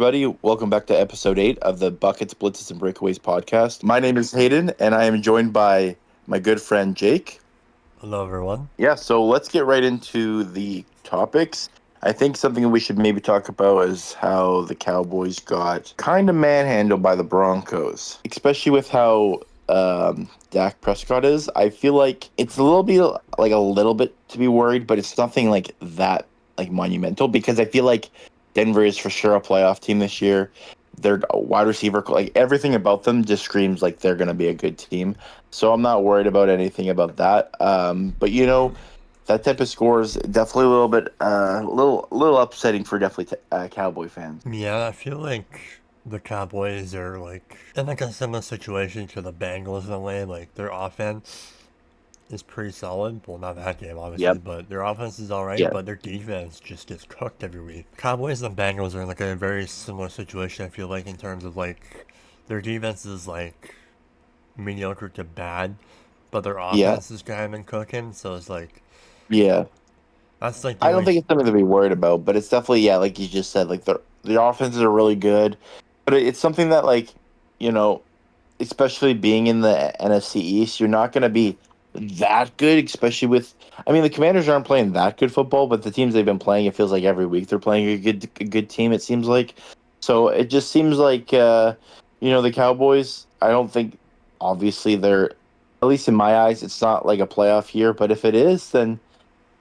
everybody. Welcome back to episode 8 of the Buckets, Blitzes, and Breakaways podcast. My name is Hayden, and I am joined by my good friend Jake. Hello, everyone. Yeah, so let's get right into the topics. I think something we should maybe talk about is how the Cowboys got kind of manhandled by the Broncos, especially with how Dak Prescott is. I feel like it's a little bit a little bit to be worried, but it's nothing like that monumental because I feel like Denver is for sure a playoff team this year. Their wide receiver, like everything about them, just screams like they're going to be a good team. So I'm not worried about anything about that. But that type of score is definitely a little bit, little upsetting for definitely Cowboy fans. Yeah, I feel like the Cowboys are in a similar situation to the Bengals in a way. Like their offense is pretty solid. Well, not that game obviously, Yep. but their offense is all right. Yeah. But their defense just gets cooked every week. Cowboys and Bengals are in a very similar situation. I feel like in terms of their defense is mediocre to bad, but their Yeah. offense is kind of been cooking. So it's Yeah. that's the I don't only. think it's something to be worried about, but it's definitely, yeah, like you just said, like the offenses are really good, but it's something that you know, especially being in the NFC East, you're not going to be that good, especially with. I mean, the Commanders aren't playing that good football, but the teams they've been playing, it feels like every week they're playing a good team. It seems like, so it just seems like the Cowboys. I don't think, obviously, they're, at least in my eyes, it's not like a playoff year. But if it is, then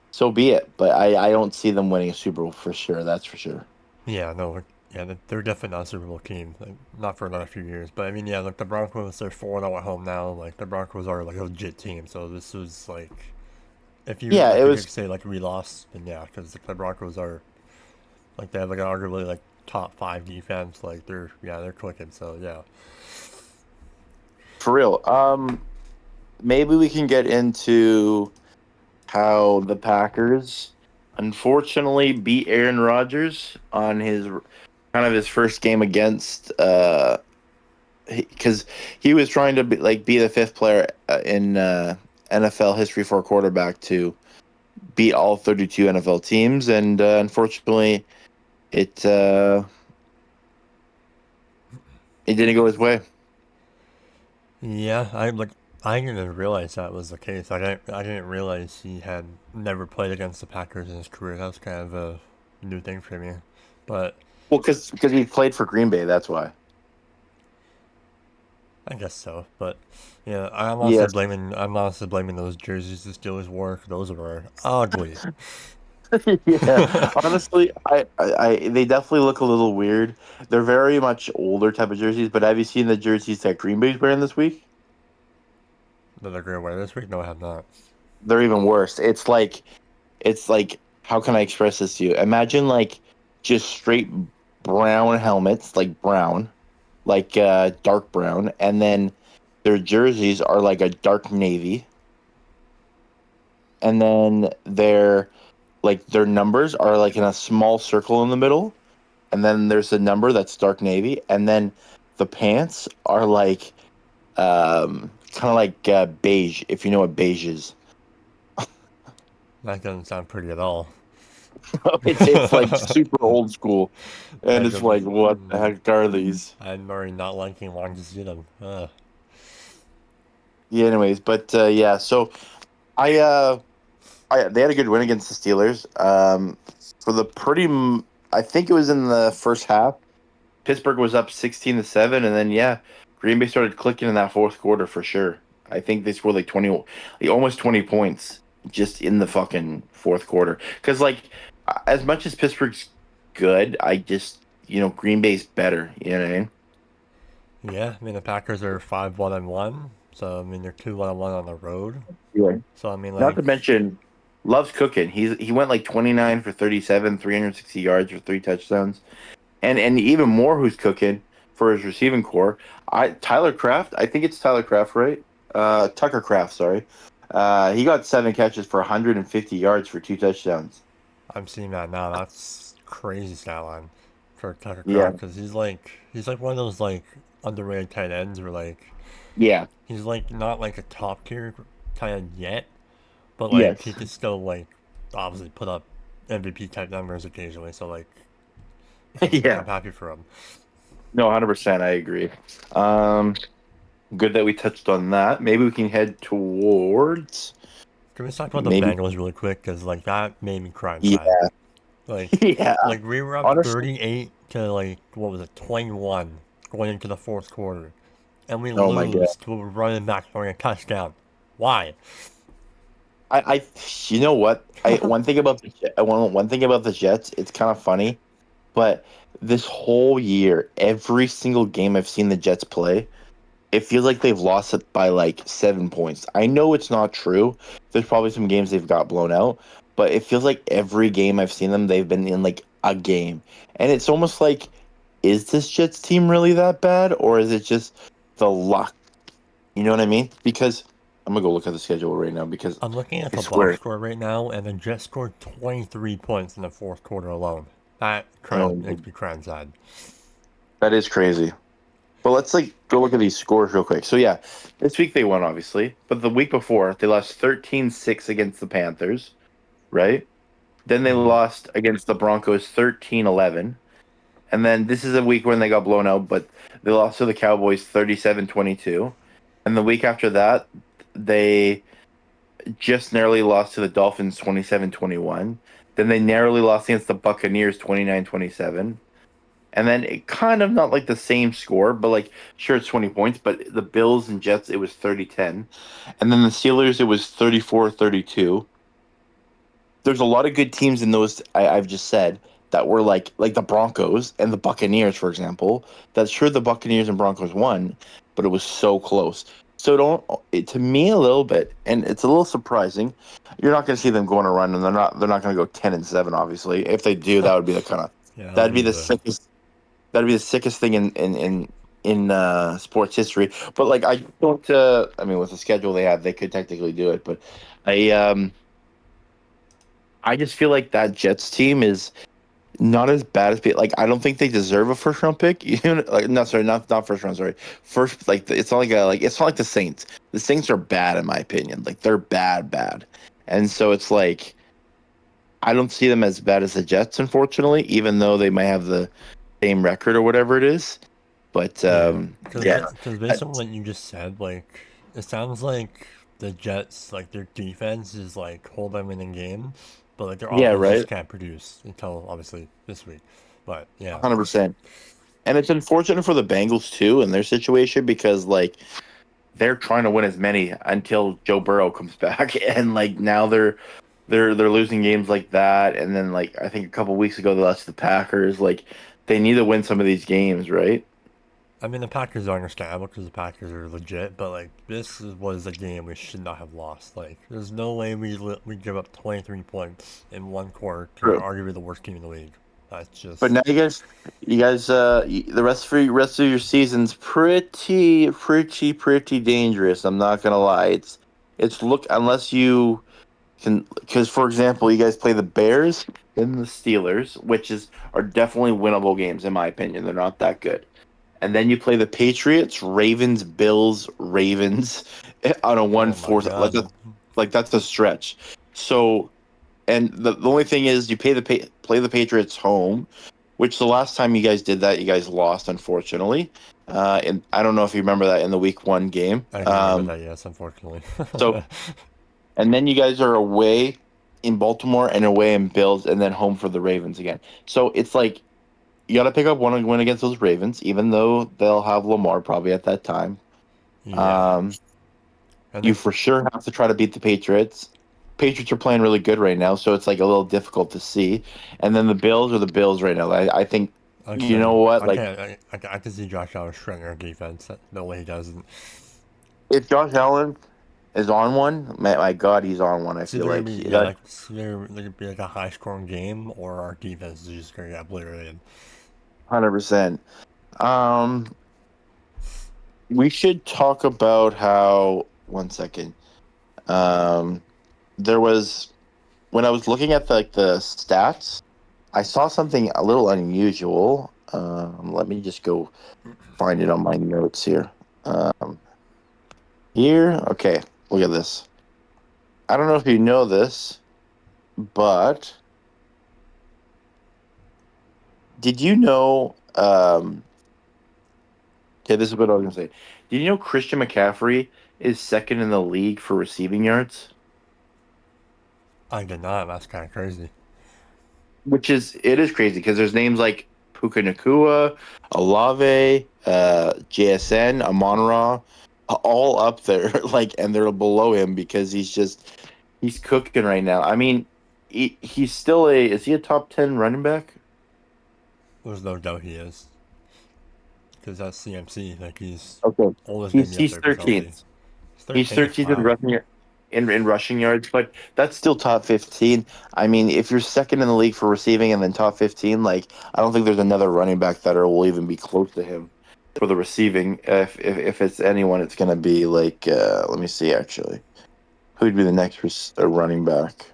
so be it. But I don't see them winning a Super Bowl for sure. That's for sure. Yeah, no, yeah, they're definitely not a Super Bowl team. Like, not for another few years. But I mean, yeah, like the Broncos, they're 4-0 at home now. Like the Broncos are like a legit team. So this was Yeah, it if you could was say we lost, then yeah, because the Broncos are they have an arguably top five defense. Like they're clicking. So yeah, for real. Maybe we can get into how the Packers unfortunately beat Aaron Rodgers on his kind of his first game against because he was trying to be the fifth player in NFL history for a quarterback to beat all 32 NFL teams, and unfortunately it uh, it didn't go his way. yeah. I didn't realize that was the case. I didn't realize he had never played against the Packers in his career. That was kind of a new thing for me. But Well, because he played for Green Bay, that's why. I guess so, but yeah, Yes. I'm honestly blaming those jerseys the Steelers wore. Those were ugly. Yeah, honestly, they definitely look a little weird. They're very much older type of jerseys, but have you seen the jerseys that Green Bay's wearing this week? That they're gonna wear this week? No, I have not. They're even worse. It's like how can I express this to you? Imagine just straight brown helmets, like brown, dark brown, and then their jerseys are like a dark navy, and then their numbers are like in a small circle in the middle, and then there's a number that's dark navy, and then the pants are kind of beige, if you know what beige is. That doesn't sound pretty at all. It's like super old school, and That it's like, doesn't. what the heck are these? I'm already not liking wanting to see them. Yeah, anyways, but yeah, so I they had a good win against the Steelers. For the I think it was in the first half. Pittsburgh was up 16-7, and then yeah, Green Bay started clicking in that fourth quarter for sure. I think they scored like 20, almost 20 points just in the fucking fourth quarter. Because as much as Pittsburgh's good, I just Green Bay's better. You know what I mean? Yeah, I mean the Packers are 5-1-1, so I mean they're 2-1-1 on the road. Yeah. So I mean Not to mention, loves cooking. He went like 29 for 37, 360 yards for 3 touchdowns. And even more who's cooking for his receiving core. Tyler Kraft, I think it's Tyler Kraft, right? Tucker Kraft, sorry. He got 7 catches for 150 yards for 2 touchdowns. I'm seeing that now. That's crazy stat line for Tucker Yeah, Craft because he's like one of those underrated tight ends where yeah, he's not like a top tier tight end yet, but he yes, can still obviously put up MVP type numbers occasionally. So Yeah. I'm happy for him. No, 100%. I agree. Um, Good that we touched on that. Maybe we can head towards Can we just talk about the maybe. Bengals really quick? Because like that made me cry inside. Yeah. Like, Yeah. like we were up Honestly. 38 to like what was it, 21 going into the fourth quarter, and we Oh my God. lose to a running back throwing a touchdown. Why? I you know what? I one thing about the one thing about the Jets, it's kind of funny, but this whole year, every single game I've seen the Jets play, it feels like they've lost it by like 7 points. I know it's not true. There's probably some games they've got blown out, but it feels like every game I've seen them, they've been in like a game. And it's almost like, is this Jets team really that bad, or is it just the luck? You know what I mean? Because I'm gonna go look at the schedule right now because I'm looking at I the box swear. score right now, and the Jets scored 23 points in the fourth quarter alone. That Oh, makes me cry inside. that is crazy. But let's like go look at these scores real quick. So yeah, this week they won obviously, but the week before they lost 13-6 against the Panthers, right? Then they Hmm. lost against the Broncos 13-11. And then this is a week when they got blown out, but they lost to the Cowboys 37-22. And the week after that, they just narrowly lost to the Dolphins 27-21. Then they narrowly lost against the Buccaneers 29-27. And then it kind of not like the same score, but like sure it's 20 points, but the Bills and Jets it was 30-10. And then the Steelers it was 34-32. There's a lot of good teams in those I've just said that were like the Broncos and the Buccaneers, for example. That's sure the Buccaneers and Broncos won, but it was so close. So to me a little bit, and it's a little surprising. You're not going to see them go on a run, and they're not going to go 10-7. Obviously, if they do, that would be the kind of Yeah, that'll that'd be be the the. sickest. That'd be the sickest thing in sports history. But like I don't. I mean, with the schedule they have, they could technically do it. But I um I just feel like that Jets team is not as bad as people. Like I don't think they deserve a first round pick. You know, like no, sorry, not first round. Sorry, first. Like it's not like it's not like the Saints. The Saints are bad in my opinion. Like they're bad, and so it's like I don't see them as bad as the Jets, unfortunately. Even though they might have the same record or whatever it is. But Yeah, yeah, because based on that's, what you just said, like it sounds like the Jets, like their defense is like hold them in a game, but like their yeah, offense just right, can't produce until obviously this week. But yeah, 100%. And it's unfortunate for the Bengals too in their situation because like they're trying to win as many until Joe Burrow comes back, and like now they're losing games like that, and then like I think a couple weeks ago they lost to the Packers. Like they need to win some of these games, right? I mean the Packers are understandable because the Packers are legit, but like was a game we should not have lost. Like there's no way we give up 23 points in one quarter to True. arguably the worst team in the league. That's But just now you guys, the rest of your season's pretty dangerous. I'm not gonna lie. It's look unless you can, because for example, you guys play the Bears and the Steelers, which are definitely winnable games in my opinion. They're not that good. And then you play the Patriots, Ravens, Bills, Ravens on a one oh my fourth god. like that's a stretch. So and the only thing is you play the Patriots home, which the last time you guys did that, you guys lost, unfortunately. And I don't know if you remember that in the week one game. I do remember that, yes, unfortunately. So and then you guys are away in Baltimore and away in Bills, and then home for the Ravens again. So it's like you got to pick up one win against those Ravens, even though they'll have Lamar probably at that time. Yeah. Um, And you they, for sure have to try to beat the Patriots. Patriots are playing really good right now, so it's like a little difficult to see. And then the Bills are the Bills right now. I think like I you said, know what, I like can't. I can see Josh Allen shredding our defense. No way he doesn't. if Josh Allen is on one, my God, he's on one. I It's feel either gonna like be yeah, that like it's either gonna be like a high scoring game, or our defense is just gonna get obliterated. 100%. Um, we should talk about how. One second. Um, there was when I was looking at the stats, I saw something a little unusual. Let me just go find it on my notes here. Um, okay, look at this. I don't know if you know this, but Did you know? Okay, this is what I was gonna say. Did you know Christian McCaffrey is second in the league for receiving yards? I did not. That's kind of crazy. Which is it is crazy because there's names like Puka Nakua, Olave, JSN, Amon-Ra, all up there, like, and they're below him because he's cooking right now. I mean, he's still a is he a top 10 running back? There's no doubt he is. Because that's CMC. Like, he's Okay, always going to he's be up he's there if he's healthy. 13th. He's He's 13th? 13th in Wow. in rushing yards, but that's still top 15. I mean, if you're second in the league for receiving and then top 15, like I don't think there's another running back that will even be close to him for the receiving. If it's anyone, it's going to be like let me see actually. Who'd be the next running back?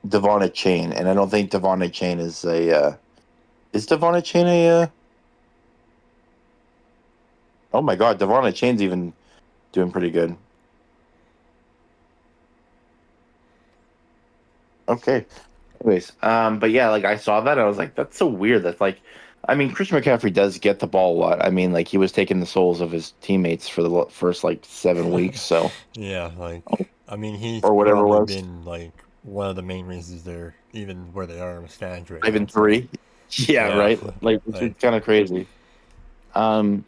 Devon Chain, and I don't think Devon Chain is Devon Chain oh my god, Devon Chain's even doing pretty good. Okay. Anyways, but yeah, like I saw that, I was like, that's so weird. That's like, I mean, Christian McCaffrey does get the ball a lot. I mean, like he was taking the souls of his teammates for the first like 7 weeks, so Yeah, like, I mean, he's or whatever it probably was, been, like, one of the main reasons they're even where they are in the standings right five now, and so, three. Yeah, yeah. right. Like Like, it's kind of crazy. Um,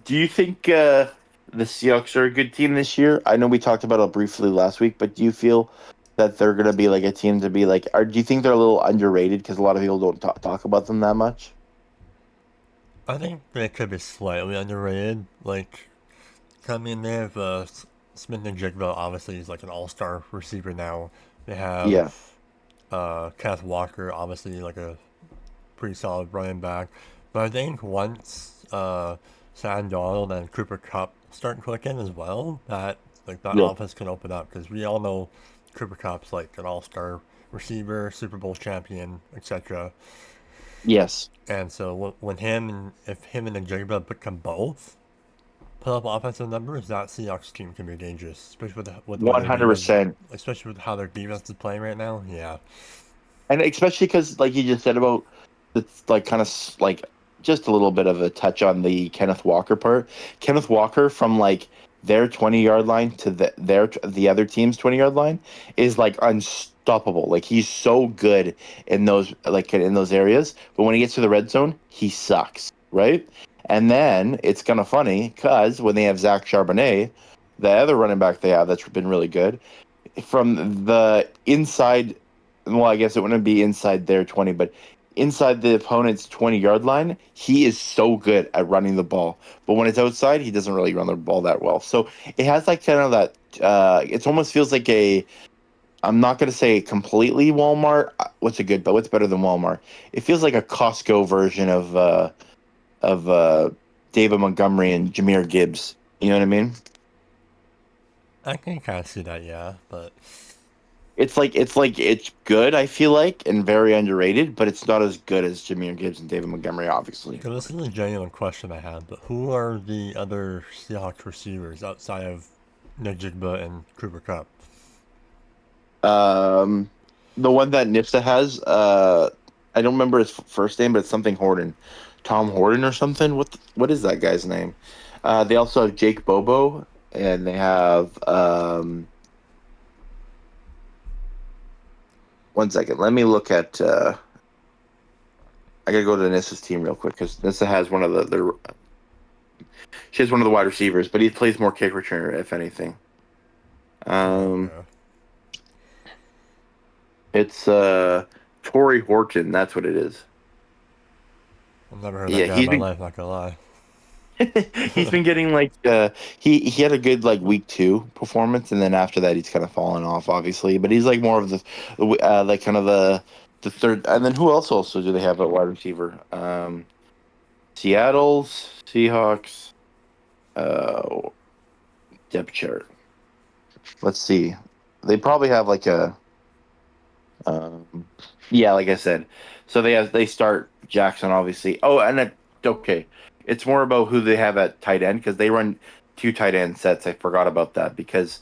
do you think the Seahawks are a good team this year? I know we talked about it briefly last week, but do you feel that they're gonna be like a team to be like? Or do you think they're a little underrated because a lot of people don't talk about them that much? I think they could be slightly underrated. Like, I mean, they have Smith and Jigba, obviously, he's like an all star receiver now. They have Yeah. Kenneth Walker, obviously, like a pretty solid running back. But I think once Sam Donald and Cooper Cup start clicking as well, that Yeah. offense can open up because we all know Cooper Cup's like an all-star receiver, Super Bowl champion, etc. Yes. And so when him and if him and the Jigba become both put up offensive numbers, that Seahawks team can be dangerous, especially with the way their defense, 100%. especially with how their defense is playing right now. Yeah, And especially because, like you just said about the like kind of like just a little bit of a touch on the Kenneth Walker part. Kenneth Walker from like their 20-yard line to the other team's 20-yard line is like unstoppable. Like he's so good in those areas, but when he gets to the red zone, he sucks, right? And then it's kind of funny because when they have Zach Charbonnet, the other running back they have that's been really good from the inside. Well, I guess it wouldn't be inside their 20, but inside the opponent's 20-yard line, he is so good at running the ball. But when it's outside, he doesn't really run the ball that well. So it has like kind of that. It almost feels like a. I'm not going to say completely Walmart. What's better than Walmart? It feels like a Costco version of David Montgomery and Jameer Gibbs. You know what I mean? I can kind of see that. Yeah, but It's good, I feel like, and very underrated, but it's not as good as Jameer Gibbs and David Montgomery, obviously. so this is a genuine question I had, but who are the other Seahawks receivers outside of Najigba and Cooper Cup? Um, the one that Nipsa has, I don't remember his first name, but it's something Horton, Tom Horton or something. What is that guy's name? They also have Jake Bobo, and they have one second. Let me look at. I gotta go to Nissa's team real quick because Nissa has one of she has one of the wide receivers, but he plays more kick returner if anything. Um, Okay, it's Torrey Horton. That's what it is. I've never heard that Yeah, guy in my life. Not gonna lie. he's been getting like he had a good like week 2 performance, and then after that he's kind of fallen off, obviously. But he's like more of the like kind of the third. And then who else also do they have at wide receiver? Seattle's Seahawks uh depth chart. Let's see. They probably have like a Um, yeah, like I said, so they start Jackson obviously. Oh, and okay, it's more about who they have at tight end because they run 2 tight end sets. I forgot about that because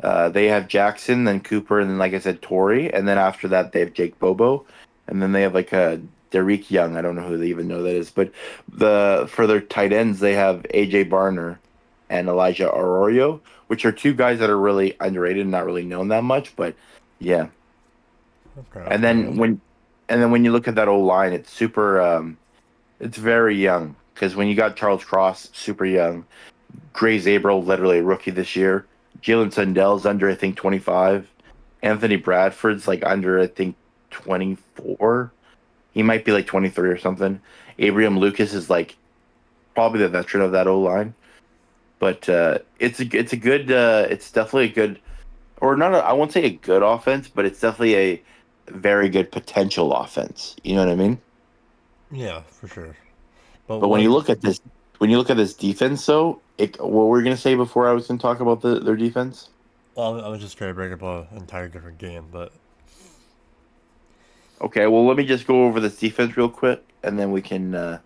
they have Jackson, then Cooper, and then like I said, Torrey, and then after that they have Jake Bobo. and then they have like a Derek Young. I don't know who they even know that is, but the for their tight ends they have AJ Barner and Elijah Arroyo, which are two guys that are really underrated and not really known that much. But yeah, Okay, and okay. then when you look at that old line, it's super. It's very young because when you got Charles Cross, super young. Gray Zabel, literally a rookie this year. Jalen Sundell's under, I think, 25. Anthony Bradford's like under, I think, 24. He might be like 23 or something. Abraham Lucas is like probably the veteran of that O line. But it's a good it's definitely a good or not a, I won't say a good offense, but it's definitely a very good potential offense. You know what I mean? Yeah, for sure. But But when you look at this defense, though, what were we gonna say before I was gonna talk about their defense? well, I was just trying to bring up an entire different game, but Okay, well, let me just go over this defense real quick, and then we can. Uh,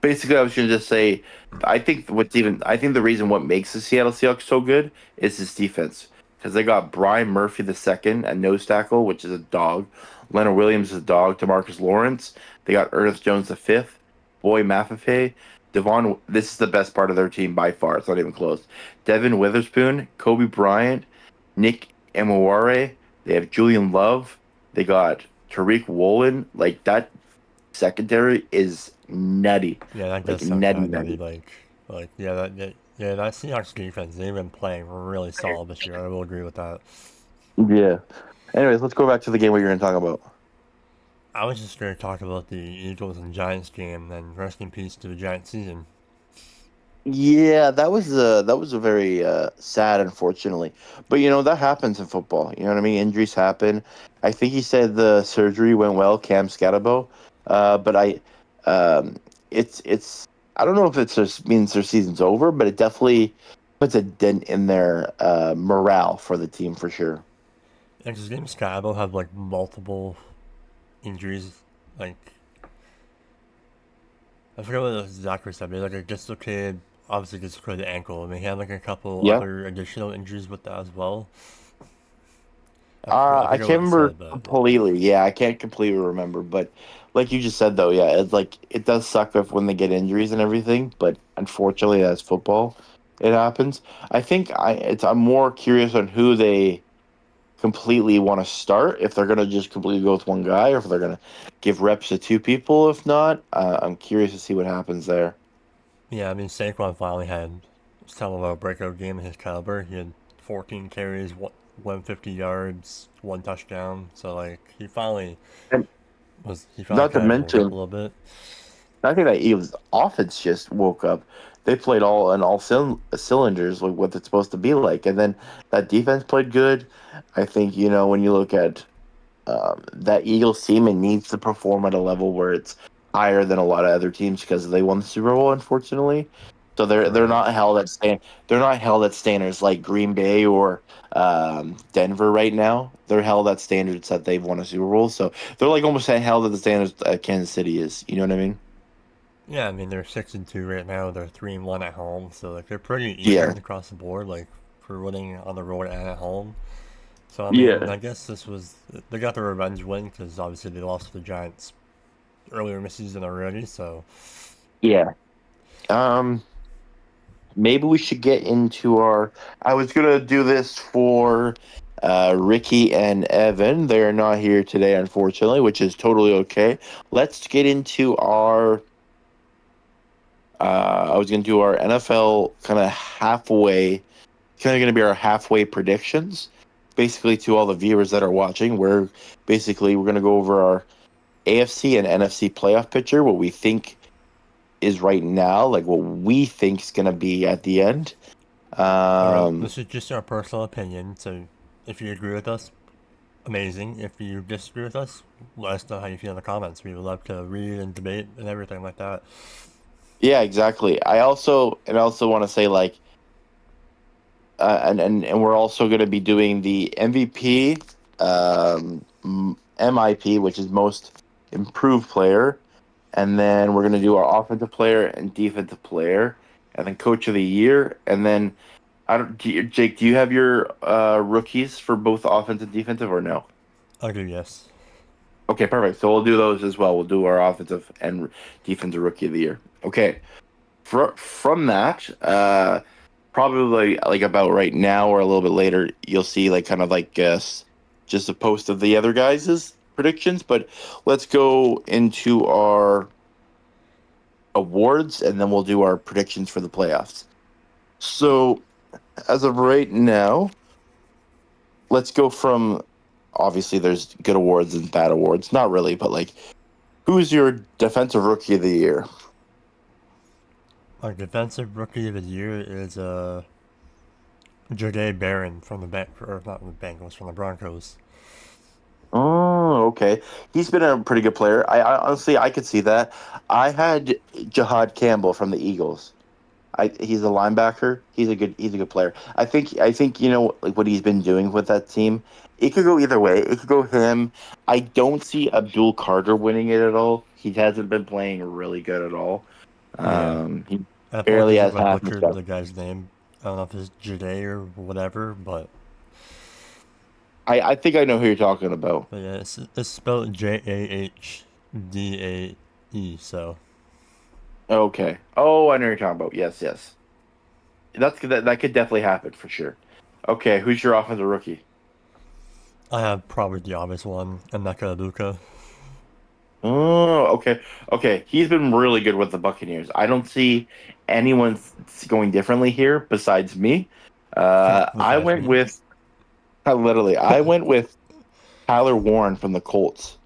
Basically, I was going to just say, I think the reason what makes the Seattle Seahawks so good is this defense because they got Brian Murphy the second at nose tackle, which is a dog. Leonard Williams is a dog. Demarcus Lawrence. They got Ernest Jones the fifth. Boy Mafafe. Devon. This is the best part of their team by far. It's not even close. Devin Witherspoon, Kobe Bryant, Nick Emuware. They have Julian Love. They got Tariq Woolen. Like that secondary is nutty, yeah, that like does sound nutty, kind of nutty. nutty. Like yeah, that Seahawks defense, they've been playing really solid this year. I will agree with that. Yeah. Anyways, let's go back to the game we were going to talk about. I was just going to talk about the Eagles and Giants game, and rest in peace to the Giants season. Yeah, that was a very sad, unfortunately. But you know that happens in football. You know what I mean? Injuries happen. I think he said the surgery went well, Cam Scatabo. But um, it's I don't know if it just means their season's over, but it definitely puts a dent in their morale for the team for sure. And because James Scabo have like multiple injuries, like I forget what the doctor said, but like a dislocated, obviously dislocated ankle, and he had like a couple Yeah. other additional injuries with that as well. I I forget what can't it remember said, but completely. Yeah, I can't completely remember, but like you just said though, yeah, it's like it does suck if when they get injuries and everything, but unfortunately that's football. It happens. I'm more curious on who they completely want to start, if they're gonna just completely go with one guy or if they're gonna give reps to two people. If not, I'm curious to see what happens there. yeah, I mean Saquon finally had some of a breakout game in his caliber. He had 14 carries, 150 yards, one touchdown. So like And he finally not to kind of woke up a mention little bit. I think that Eagles offense just woke up. They played all in all cylinders, like what it's supposed to be like, and then that defense played good. I think when you look at that Eagles team, it needs to perform at a level where it's higher than a lot of other teams because they won the Super Bowl, unfortunately. So they're Right. not held at they're not held at standards like Green Bay or Denver right now. They're held at standards that they've won a Super Bowl. So they're like almost held at the standards that Kansas City is. You know what I mean? Yeah, I mean they're 6-2 right now. They're 3-1 at home, so like they're pretty Yeah. even across the board, like for winning on the road and at home. So I mean, Yeah. I guess this was they got the revenge win because obviously they lost to the Giants earlier in the season already. So Yeah. Um, Maybe we should get into our. I was gonna do this for Ricky and Evan. They are not here today, unfortunately, which is totally okay. Let's get into our. I was gonna do our NFL kind of halfway. Kind of gonna be our halfway predictions, basically to all the viewers that are watching. We're gonna go over our AFC and NFC playoff picture, what we think is right now, like what we think is gonna be at the end. all right, Um, this is just our personal opinion. So if you agree with us, amazing. If you disagree with us, let us know how you feel in the comments. We would love to read and debate and everything like that. yeah, exactly. I also want to say like, and we're also going to be doing the MVP, MIP, which is most improved player, and then we're going to do our offensive player and defensive player, and then coach of the year, and then Jake, do you have your rookies for both offensive and defensive or no? I do, yes. Okay, perfect. So we'll do those as well. We'll do our offensive and defensive rookie of the year. Okay. From that, probably like about right now or a little bit later, you'll see like kind of like just a post of the other guys' predictions. But let's go into our awards and then we'll do our predictions for the playoffs. So as of right now, let's go from obviously there's good awards and bad awards. Not really, but like who's your defensive rookie of the year? Our defensive rookie of the year is Jade Barron from the or not from the Bengals, from the Broncos. Oh, okay. He's been a pretty good player. I honestly I could see that. I had Jahad Campbell from the Eagles. He's a linebacker. He's a good player. I think like what he's been doing with that team. It could go either way. It could go him. I don't see Abdul Carter winning it at all. He hasn't been playing really good at all. Yeah. He I barely apologize if has I half his butchered stuff. the guy's name. I don't know if it's Jade or whatever, I think I know who you're talking about. but yeah, it's spelled Jahdae. Okay. Oh, I know who you're talking about. Yes, yes. That could definitely happen for sure. Okay, who's your offensive rookie? I have probably the obvious one, Emeka Luka. Oh, okay. Okay. He's been really good with the Buccaneers. I don't see anyone going differently here besides me. I Besides went me. with literally, I went with Tyler Warren from the Colts.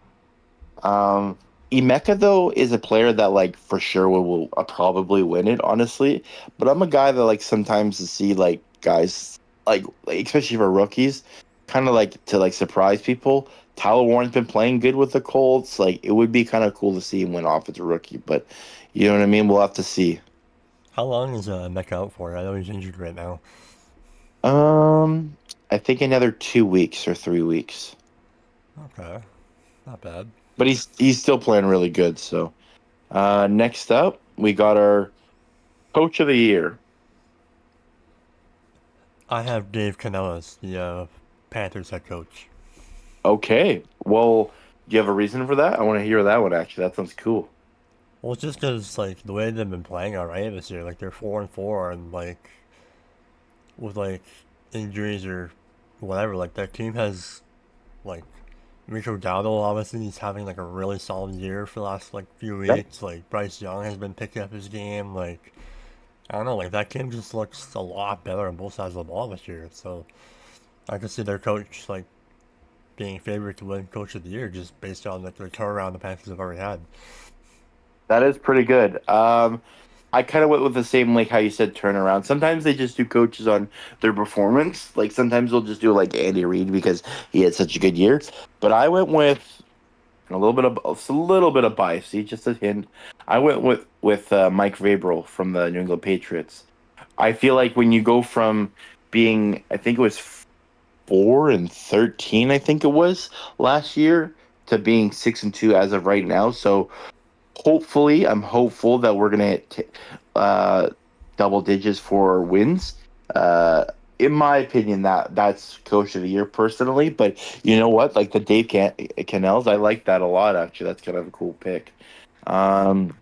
Um, Emeka though is a player that like for sure will probably win it, honestly. But I'm a guy that like sometimes to see like guys like especially for rookies, kind of like to like surprise people. Tyler Warren's been playing good with the Colts. Like it would be kind of cool to see him win off as a rookie, but you know what I mean. We'll have to see. How long is Mecca out for? I know he's injured right now. Um, I think another 2 weeks or 3 weeks, Okay, not bad. but he's still playing really good. So next up, we got our coach of the year. I have Dave Canellis, the Panthers head coach. Okay. Well, do you have a reason for that? I want to hear that one actually. That sounds cool. Well, it's just because like the way they've been playing alright this year, like they're 4-4, and like with like injuries or whatever, like their team has like Rico Dowdle obviously he's having like a really solid year for the last like few Yep. weeks. Like Bryce Young has been picking up his game. Like I don't know, like that team just looks a lot better on both sides of the ball this year. So I could see their coach like being favored to win Coach of the Year just based on like the turnaround the Panthers have already had. That is pretty good. I kind of went with the same like how you said turnaround. Sometimes they just do coaches on their performance. Like sometimes they'll just do like Andy Reid because he had such a good year. But I went with a little bit of bias, see, just a hint. I went with Mike Vrabel from the New England Patriots. I feel like when you go from being, I think it was 4-13, I think it was last year, to being 6-2 as of right now. So hopefully, I'm hopeful that we're gonna hit uh, double digits for wins. Uh, in my opinion, that's coach of the year personally. But you know what? Like the Canels, I like that a lot. Actually, that's kind of a cool pick. Um,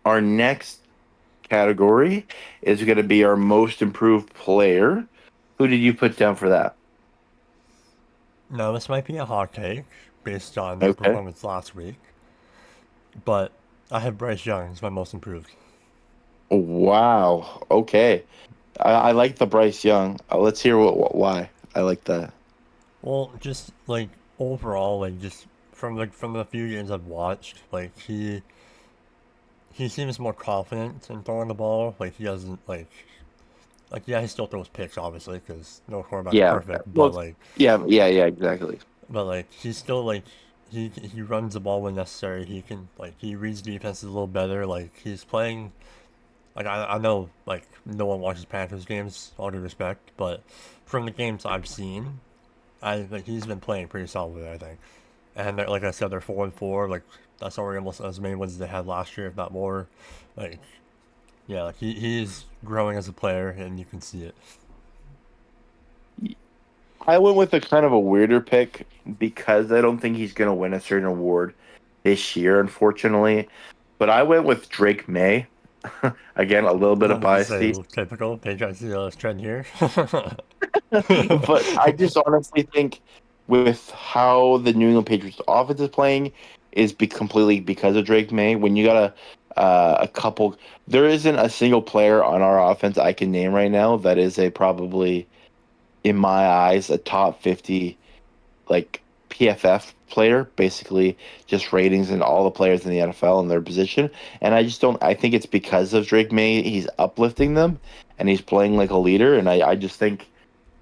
our next category is going to be our most improved player. Who did you put down for that? Now this might be a hot take based on their Okay. performance last week, but I have Bryce Young as my most improved. Wow. Okay. I like the Bryce Young. Let's hear why. I like that. Well, just like overall, like just from the few games I've watched, like he seems more confident in throwing the ball. Like he doesn't like yeah, he still throws picks obviously because no quarterback's Yeah. perfect, Well, yeah, exactly. but like he's still like he runs the ball when necessary. He can like he reads defenses a little better. Like he's playing like I know like no one watches Panthers games, all due respect, but from the games I've seen, I like he's been playing pretty solidly, I think. And like I said, they're 4-4. Like that's already almost as many wins as they had last year, if not more. Like yeah, like he is growing as a player, and you can see it. I went with a kind of a weirder pick because I don't think he's going to win a certain award this year, unfortunately. But I went with Drake May. Again, a little bit I of was to bias, say typical Patriots trend here. but I just honestly think with how the New England Patriots offense is playing is be completely because of Drake May. When you got a couple, there isn't a single player on our offense I can name right now that is a probably in my eyes a top 50 like PFF player, basically just ratings and all the players in the NFL and their position. And I just don't. I think it's because of Drake May. He's uplifting them and he's playing like a leader. And I just think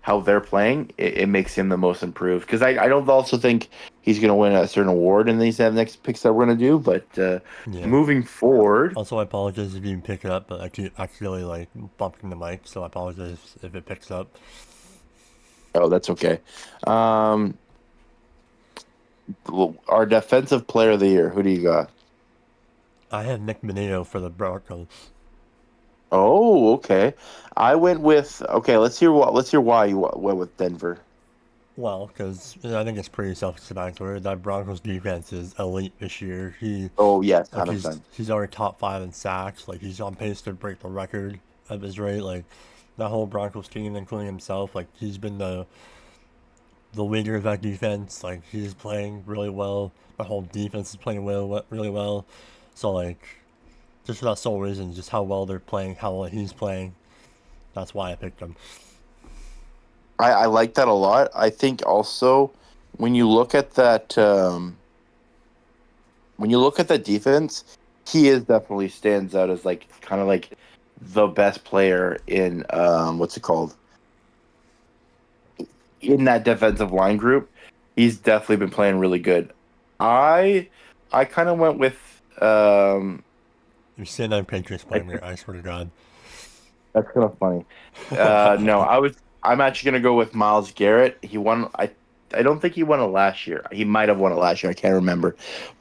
how they're playing, it makes him the most improved. Because I don't also think he's going to win a certain award in these next picks that we're going to do. But Yeah. moving forward, Also, I apologize if you didn't pick it up, but I keep accidentally like bumping the mic, so I apologize if it picks up. oh, that's okay. Um, our defensive player of the year, who do you got? I have Nick Menino for the Broncos. Oh, okay. I went with okay. Let's hear why you went with Denver. Well, because I think it's pretty self-explanatory. That Broncos defense is elite this year. Oh yes, Like 100%. he's already top five in sacks. Like he's on pace to break the record at his rate. Like that whole Broncos team, including himself, like he's been the leader of that defense. Like he's playing really well. The whole defense is playing really well. So like just for that sole reason, just how well they're playing, how well he's playing. That's why I picked him. I like that a lot. I think also when you look at that when you look at that defense, he is definitely stands out as like kind of like the best player in what's it called in that defensive line group. He's definitely been playing really good. I I kind of went with You're seeing that Patriots I playing here. I swear to God. That's kind of funny. No, I'm actually gonna go with Miles Garrett. He won. I don't think he won it last year. He might have won it last year. I can't remember,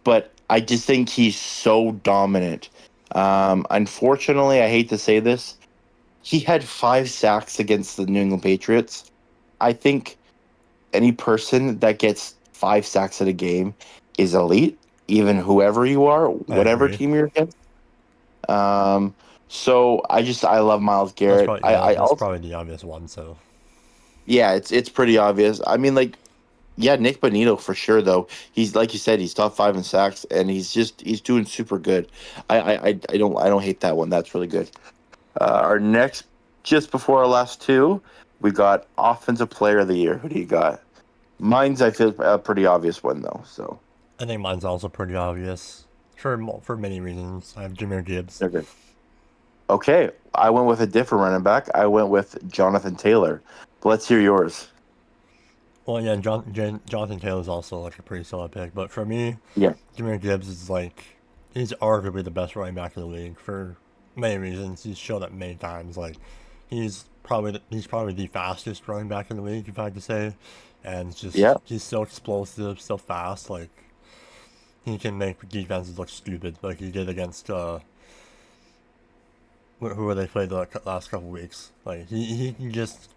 but I just think he's so dominant. Unfortunately, I hate to say this, he had 5 sacks against the New England Patriots. I think any person that gets 5 sacks in a game is elite, even whoever you are, I whatever agree. team you're against. Um, so I love Miles That's Garrett. probably yeah. I That's also probably the obvious one. So yeah, it's pretty obvious. I mean, like yeah, Nick Bonito for sure though. He's like you said, he's top 5 in sacks, and he's doing super good. I don't hate that one. That's really good. Our next, just before our last two, we got offensive player of the year. Who do you got? Mine's I feel a pretty obvious one though. So I think mine's also pretty obvious for many reasons. I have Jameer Gibbs. they're good. Okay, I went with a different running back. I went with Jonathan Taylor. But let's hear yours. Well, yeah, Jonathan Taylor is also like a pretty solid pick, but for me, Yeah. Jameer Gibbs is like he's arguably the best running back in the league for many reasons. He's shown that many times. Like he's probably the fastest running back in the league, if I had to say, and it's just Yeah. he's so explosive, so fast. Like he can make defenses look stupid, like he did against who were they played the last couple weeks. Like he can just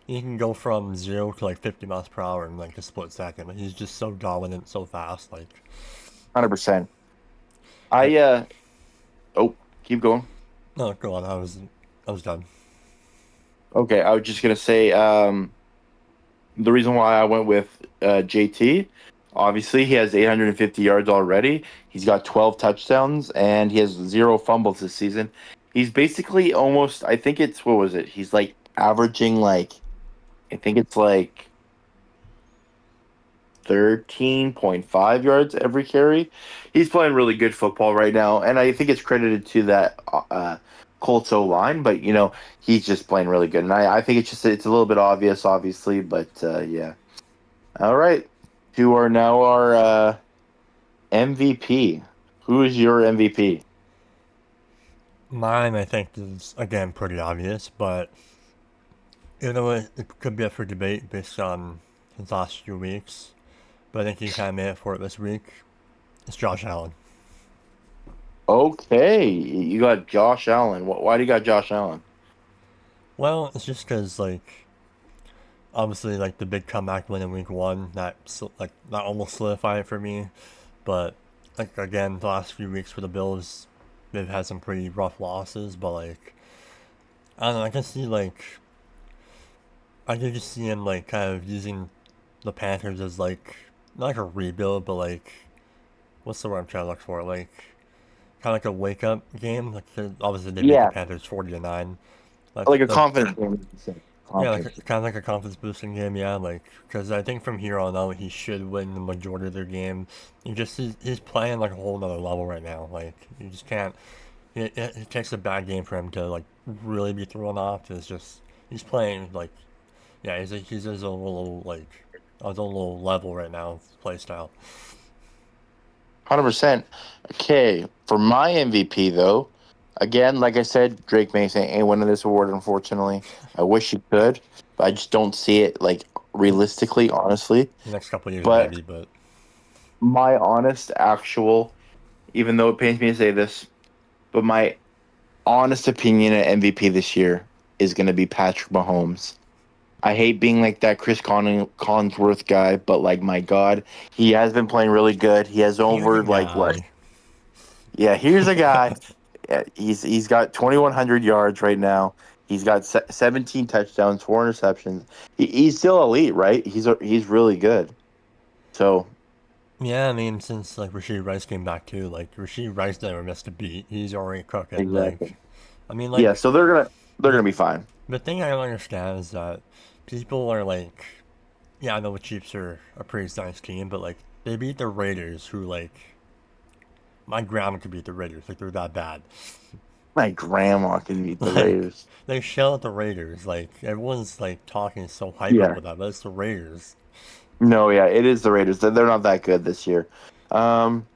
he can go from 0 to like 50 miles per hour in like a split second. Like, he's just so dominant, so fast. Like 100%. I I oh, keep going. no, go on. I was done. Okay, I was just gonna say the reason why I went with JT, obviously he has 850 yards already. He's got 12 touchdowns and he has 0 fumbles this season. He's basically almost I think it's what was it? He's like averaging like I think it's like 13.5 yards every carry. He's playing really good football right now, and I think it's credited to that Colts O line, but he's just playing really good. And I think it's a little bit obvious, obviously, but yeah. All right. Who are now our MVP? Who is your MVP? Mine, I think, is again pretty obvious, but it could be up for debate based on his last few weeks. But I think he kind of made it for it this week. It's Josh Allen. Okay, you got Josh Allen. Why do you got Josh Allen? Well, it's just because like obviously like the big comeback win in week one like that almost solidified it for me. But like again, the last few weeks for the Bills, they've had some pretty rough losses. But like I don't know, I could just see him like kind of using the Panthers as like not like a rebuild, but like what's the word I'm trying to look for? Like kind of like a wake up game. Like obviously they beat the Yeah, Panthers 40-9. Like like a the confidence game, like you said. Yeah, like Confidence. kind of like a confidence boosting game. Yeah, like because I think from here on out he should win the majority of their game. He's playing like a whole nother level right now. Like you just can't. It takes a bad game for him to like really be thrown off. It's just he's playing like yeah he's his own little like on his own little level right now play style. 100%. Okay, for my MVP though, again, like I said, Drake Mason ain't winning this award. Unfortunately, I wish he could, but I just don't see it like realistically, honestly. The next couple of years But maybe, but my honest, actual, even though it pains me to say this, but my honest opinion at MVP this year is going to be Patrick Mahomes. I hate being like that Collinsworth guy, but like my God, he has been playing really good. He has here's a over like what? guy. Yeah, here's a guy. He's got 2,100 yards right now. He's got 17 touchdowns, 4 interceptions. He's still elite, right? He's really good. So Yeah, I mean since like Rasheed Rice came back too, like Rasheed Rice never missed a beat. He's already cooking. exactly. I mean Yeah, like so they're gonna the be fine. The thing I don't understand is that people are like, yeah, I know the Chiefs are a pretty nice team, but like they beat the Raiders, who like my grandma could beat the Raiders, like they're that bad. My grandma can beat the Like Raiders. they shell at the Raiders, like everyone's like talking so hype Yeah. about that, but it's the Raiders. No, yeah, it is the Raiders. They're not that good this year. Um,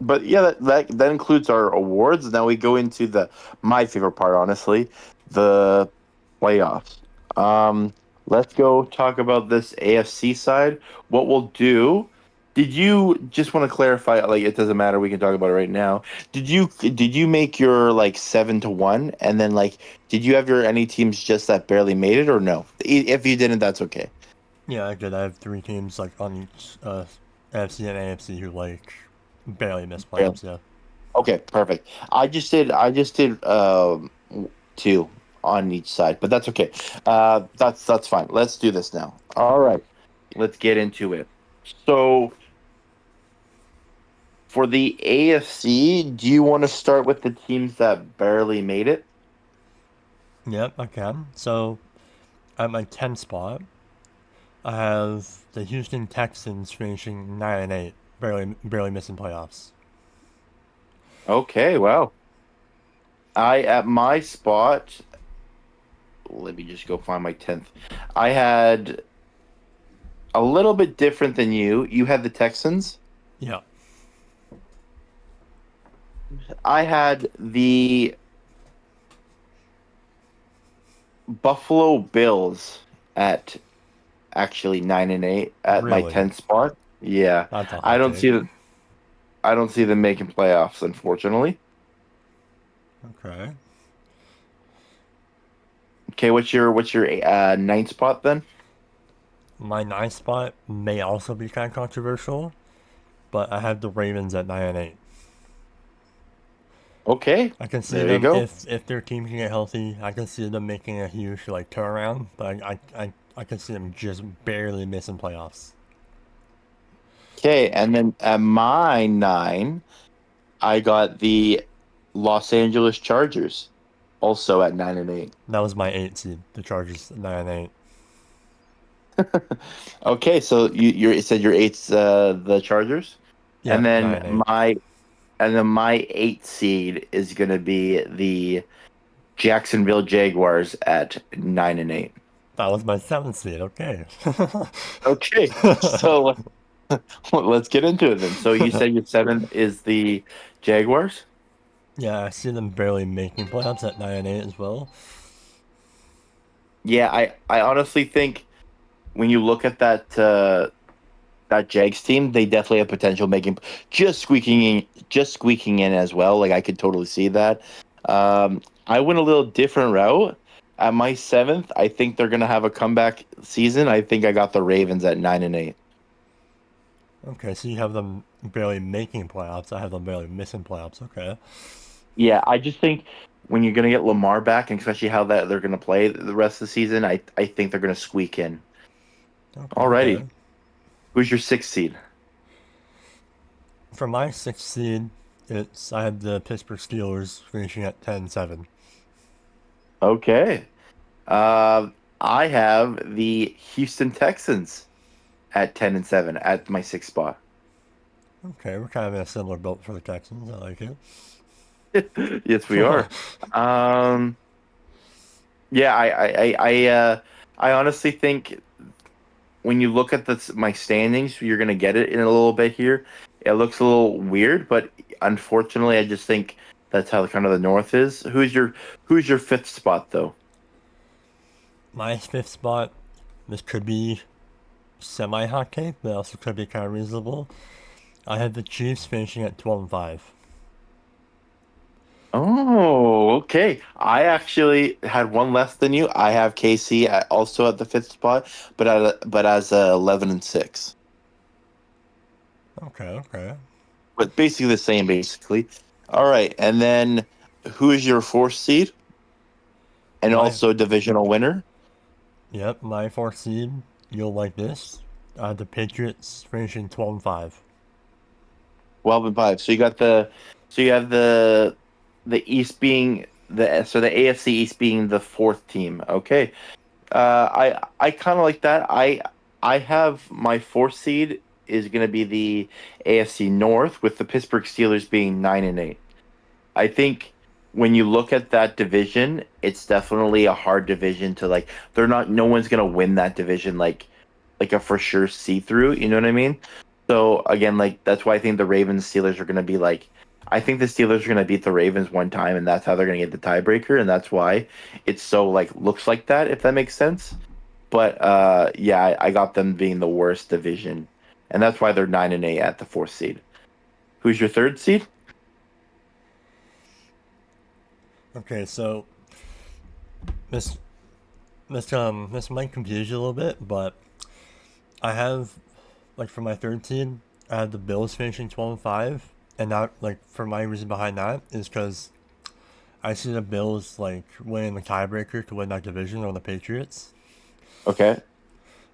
but yeah, that includes our awards. Now we go into the my favorite part, honestly, the playoffs. Um, let's go talk about this AFC side. What we'll do. Did you just want to clarify? Like, it doesn't matter. We can talk about it right now. Did you make your like 7-1, and then like did you have your any teams just that barely made it or no? If you didn't, that's okay. Yeah, I did. I have three teams like on each NFC and AFC who like barely missed Barely. playoffs. Yeah. Okay, perfect. I just did two on each side, but that's okay. That's fine. Let's do this now. All right. Let's get into it. So for the AFC, do you want to start with the teams that barely made it? Yep, I can. So at my 10 spot, I have the Houston Texans finishing 9-8, barely missing playoffs. Okay, wow. I at my spot, let me just go find my 10th. I had a little bit different than you. You had the Texans. Yeah, I had the Buffalo Bills at actually 9-8 at my really. 10th spot. Yeah, That's a I hot don't take. see the I don't see them making playoffs, unfortunately. Okay. Okay, what's your ninth spot then? My ninth spot may also be kind of controversial, but I have the Ravens at 9-8. Okay, I can see there you them go. if their team can get healthy. I can see them making a huge like turnaround, but I can see them just barely missing playoffs. Okay, and then at my nine, I got the Los Angeles Chargers, also at 9-8. That was my eight seed. The Chargers 9-8. Okay, so you said your eight's the Chargers, and Yep, then 9-8. my eighth seed is gonna be the Jacksonville Jaguars at 9-8. That was my seventh seed. Okay. Okay, so let's get into it then. So you said your seventh is the Jaguars? Yeah, I see them barely making playoffs at 9-8 as well. Yeah, I honestly think when you look at that Jags team, they definitely have potential making just squeaking in as well. Like I could totally see that. I went a little different route. At my seventh, I think they're gonna have a comeback season. I think I got the Ravens at 9-8. Okay, so you have them barely making playoffs. I have them barely missing playoffs. Okay. Yeah, I just think when you're gonna get Lamar back, and especially how that they're gonna play the rest of the season, I think they're gonna squeak in. Okay, Alrighty, okay. who's your sixth seed? For my sixth seed, I had the Pittsburgh Steelers finishing at 10-7. Okay, uh, I have the Houston Texans at 10-7 at my sixth spot. Okay, we're kind of in a similar boat for the Texans. I like it. Yes, we are. Um, yeah, I honestly think when you look at my standings, you're gonna get it in a little bit here. It looks a little weird, but unfortunately, I just think that's how kind of the North is. Who's your fifth spot though? My fifth spot, this could be semi hot cake, but also could be kind of reasonable. I had the Chiefs finishing at 12-5. Oh, okay. I actually had one less than you. I have KC also at the fifth spot, but as 11-6. Okay, okay. But basically the same, basically. All right, and then who is your fourth seed and My, also divisional winner? yep, my fourth seed, you'll like this. I had the Patriots finishing 12-5. 12-5. So you have the East being the AFC East being the fourth team. Okay. I kind of like that. I have my fourth seed is going to be the AFC North with the Pittsburgh Steelers being 9-8. I think when you look at that division, it's definitely a hard division to like. They're not. No one's gonna win that division like a for sure see through. You know what I mean? So again, like that's why I think the Ravens Steelers are gonna be like. I think the Steelers are gonna beat the Ravens one time, and that's how they're gonna get the tiebreaker, and that's why it's so like looks like that. If that makes sense. But yeah, I got them being the worst division, and that's why they're 9-8 at the fourth seed. Who's your third seed? Okay, so this this might confuse you a little bit, but I have like for my third seed, I had the Bills finishing 12-5, and that like for my reason behind that is because I see the Bills like winning the tiebreaker to win that division on the Patriots. Okay.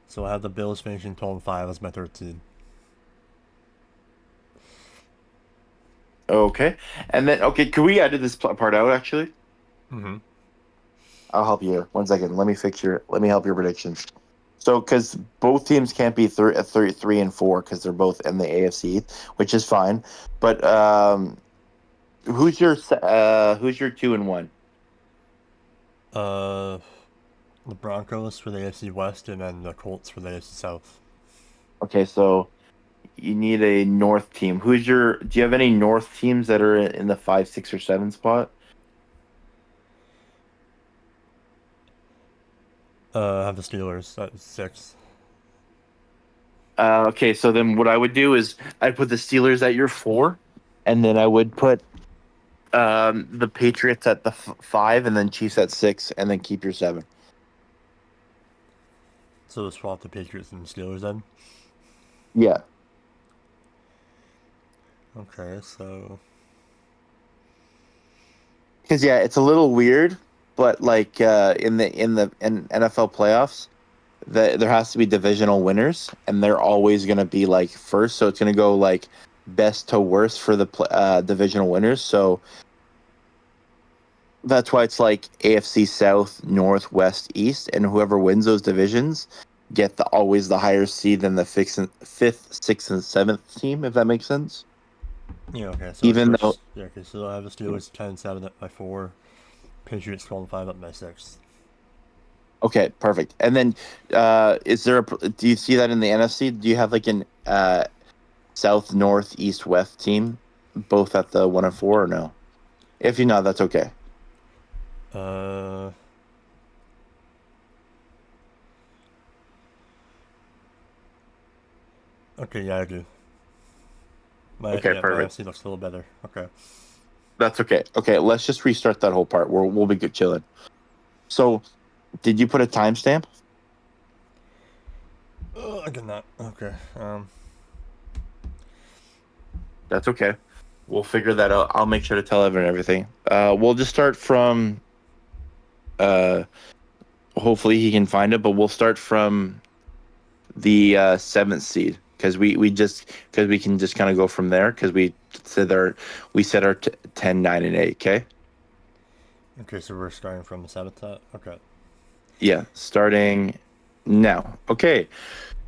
So I have the Bills finishing 12-5 as my third seed. Okay. And then, okay, can we edit this part out actually? Mm-hmm. I'll help you here. 1 second. Let me help your predictions. So, because both teams can't be 3 and 4 because they're both in the AFC, which is fine. But who's your 2-1? Uh, the Broncos for the AFC West, and then the Colts for the AFC South. Okay, so you need a North team. Do you have any North teams that are in the 5, 6, or 7 spot? I have the Steelers at 6. Okay, so then what I would do is I'd put the Steelers at your 4, and then I would put the Patriots at the 5, and then Chiefs at 6, and then keep your 7. So swap the Patriots and Steelers then. Yeah, Okay, so because yeah, it's a little weird, but like in NFL playoffs, there has to be divisional winners, and they're always going to be like first. So it's going to go like best to worst for the divisional winners. So that's why it's like AFC South, North, West, East, and whoever wins those divisions get always the higher seed than the fifth, sixth, and seventh team. If that makes sense. yeah, okay, so I Even though, switched. Yeah, okay, so I have the Steelers 10-7 at my 4, Patriots 12-5 at my 6. okay, perfect. And then, is there do you see that in the NFC? Do you have like an South, North, East, West team, both at the 1 and 4, or no? If you know, that's okay. Uh, okay, yeah, I do. Okay, My perfect. FC looks a little better. Okay. That's okay. Okay, let's just restart that whole part. We'll be good chilling. So, did you put a timestamp? I cannot. Okay. That's okay. We'll figure that out. I'll make sure to tell Evan everything. We'll just start from. Uh, hopefully he can find it, but we'll start from the seventh seed because we can just kind of go from there because we set our 10, 9, and 8. Okay. Okay, so we're starting from the seventh set. Okay. Yeah, starting now. Okay.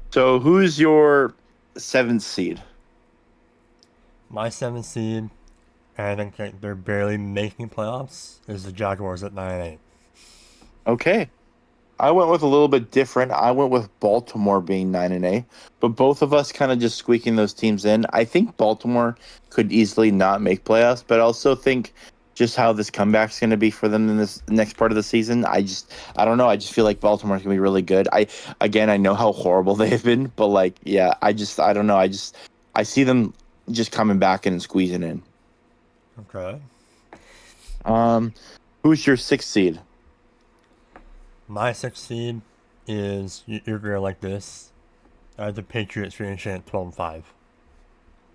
So who's your seventh seed? My seventh seed, and I think they're barely making playoffs, is the Jaguars at 9-8. Okay. I went with a little bit different. I went with Baltimore being 9-8, but both of us kind of just squeaking those teams in. I think Baltimore could easily not make playoffs, but I also think just how this comeback's going to be for them in this next part of the season. I don't know. I just feel like Baltimore's going to be really good. I know how horrible they've been, but like, yeah, I don't know. I see them just coming back and squeezing in. Okay. Um, who's your sixth seed? My sixth seed is, you're going to like this. I have the Patriots finishing at 12-5.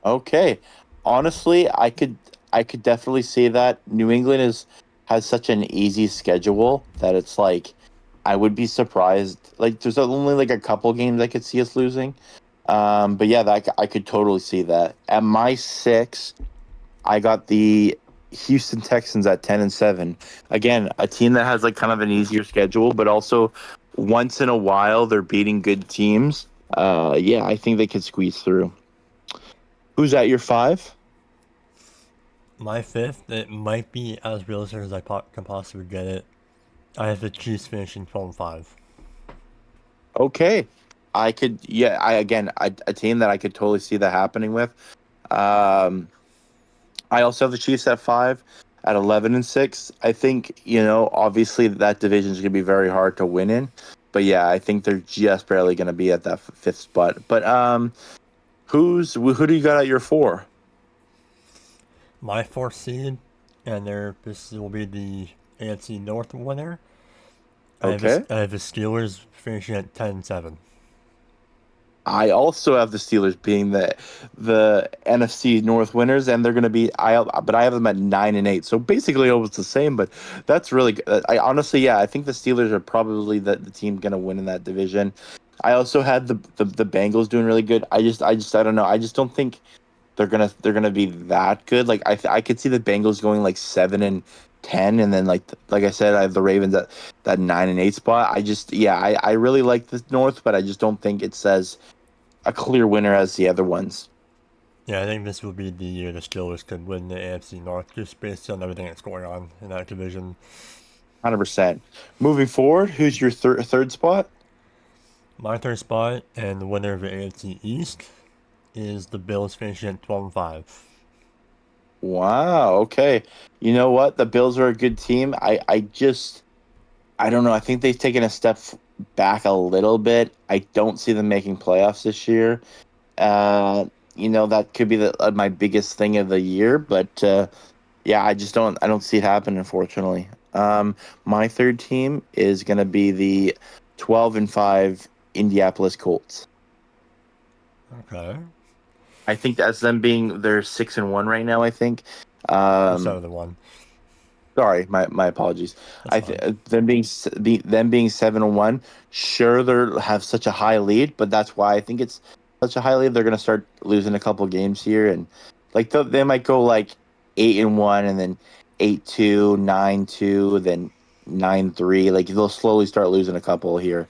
Okay. Honestly, I could definitely see that. New England is has such an easy schedule that it's like I would be surprised. Like there's only like a couple games I could see us losing. But yeah, I could totally see that. At my six, I got the Houston Texans at 10-7. Again, a team that has like kind of an easier schedule, but also once in a while they're beating good teams. Yeah, I think they could squeeze through. Who's at your five? My fifth, it might be as realistic as I can possibly get it. I have the Chiefs finishing 12-5. Okay. Yeah, a team that I could totally see that happening with. Um, I also have the Chiefs at five, at 11-6. I think, obviously that division is going to be very hard to win in. But yeah, I think they're just barely going to be at that fifth spot. But who do you got at your four? My fourth seed, and this will be the AFC North winner. Okay. I have the Steelers finishing at 10-7. I also have the Steelers being the NFC North winners, and they're going to be but I have them at 9-8, so basically almost the same. But that's really good. I honestly, yeah, I think the Steelers are probably the team going to win in that division. I also had the Bengals doing really good. I don't know. I just don't think they're gonna be that good. Like I could see the Bengals going like 7-10, and then like I said, I have the Ravens at that 9-8 spot. I really like the North, but I just don't think it says a clear winner as the other ones. Yeah, I think this will be the year the Steelers could win the AFC North just based on everything that's going on in that division. 100%. Moving forward, who's your third spot? My third spot and the winner of the AFC East is the Bills finishing at 12-5. Wow. Okay. You know what? The Bills are a good team. I don't know. I think they've taken a step back a little bit. I don't see them making playoffs this year. Uh, that could be my biggest thing of the year, but yeah, I don't see it happen, unfortunately. My third team is going to be the 12-5 Indianapolis Colts. Okay. I think that's them being they're 6-1 right now. I think. Or Um, 7-1. Sorry, my apologies. That's fine. Them being 7-1. Sure, they have such a high lead, but that's why I think it's such a high lead. They're gonna start losing a couple games here, and like they might go like 8-1, and then 8-2, 9-2, then 9-3. Like they'll slowly start losing a couple here,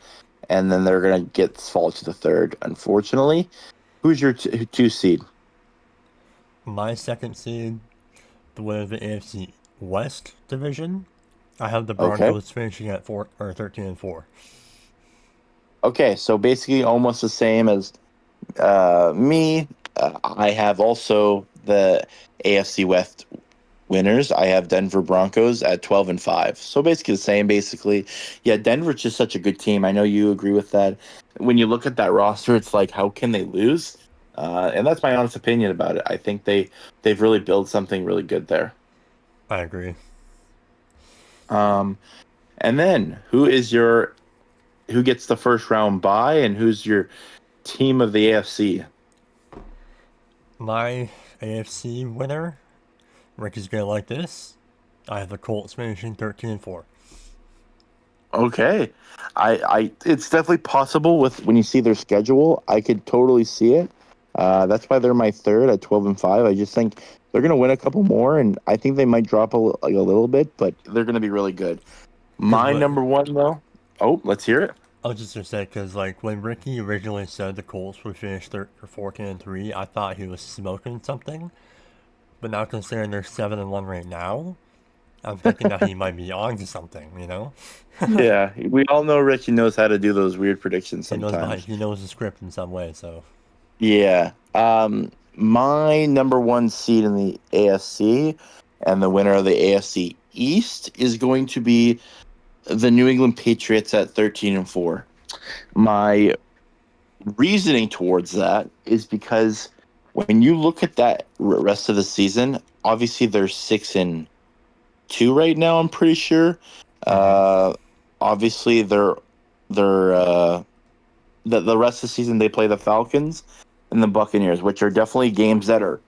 and then they're gonna fall to the third. Unfortunately, who's your two seed? My second seed, the winner of the AFC West division, I have the Okay. Broncos finishing at 13-4. Okay, so basically almost the same as me. I have also the AFC West winners. I have Denver Broncos at 12-5. So basically the same. Basically, yeah. Denver's just such a good team. I know you agree with that. When you look at that roster, it's like how can they lose? And that's my honest opinion about it. I think they've really built something really good there. I agree. Um, And then who gets the first round bye, and who's your team of the AFC? My AFC winner, Ricky's gonna like this. I have the Colts finishing 13-4. Okay. It's definitely possible with when you see their schedule. I could totally see it. That's why they're my third at 12-5. I just think they're going to win a couple more, and I think they might drop like a little bit, but they're going to be really good. Cause My what number one, though. Oh, let's hear it. I was just gonna say, cause like when Ricky originally said the Colts would finish 14-3, I thought he was smoking something. But now considering they're 7-1 right now, I'm thinking that he might be on to something. You know, Yeah, we all know Richie knows how to do those weird predictions sometimes. he knows the script in some way. So Yeah. My number one seed in the AFC and the winner of the AFC East is going to be the New England Patriots at 13-4. My reasoning towards that is because when you look at that rest of the season, obviously they're 6-2 right now. I'm pretty sure. mm-hmm. Uh, obviously they're the rest of the season they play the Falcons and the Buccaneers, which are definitely games that are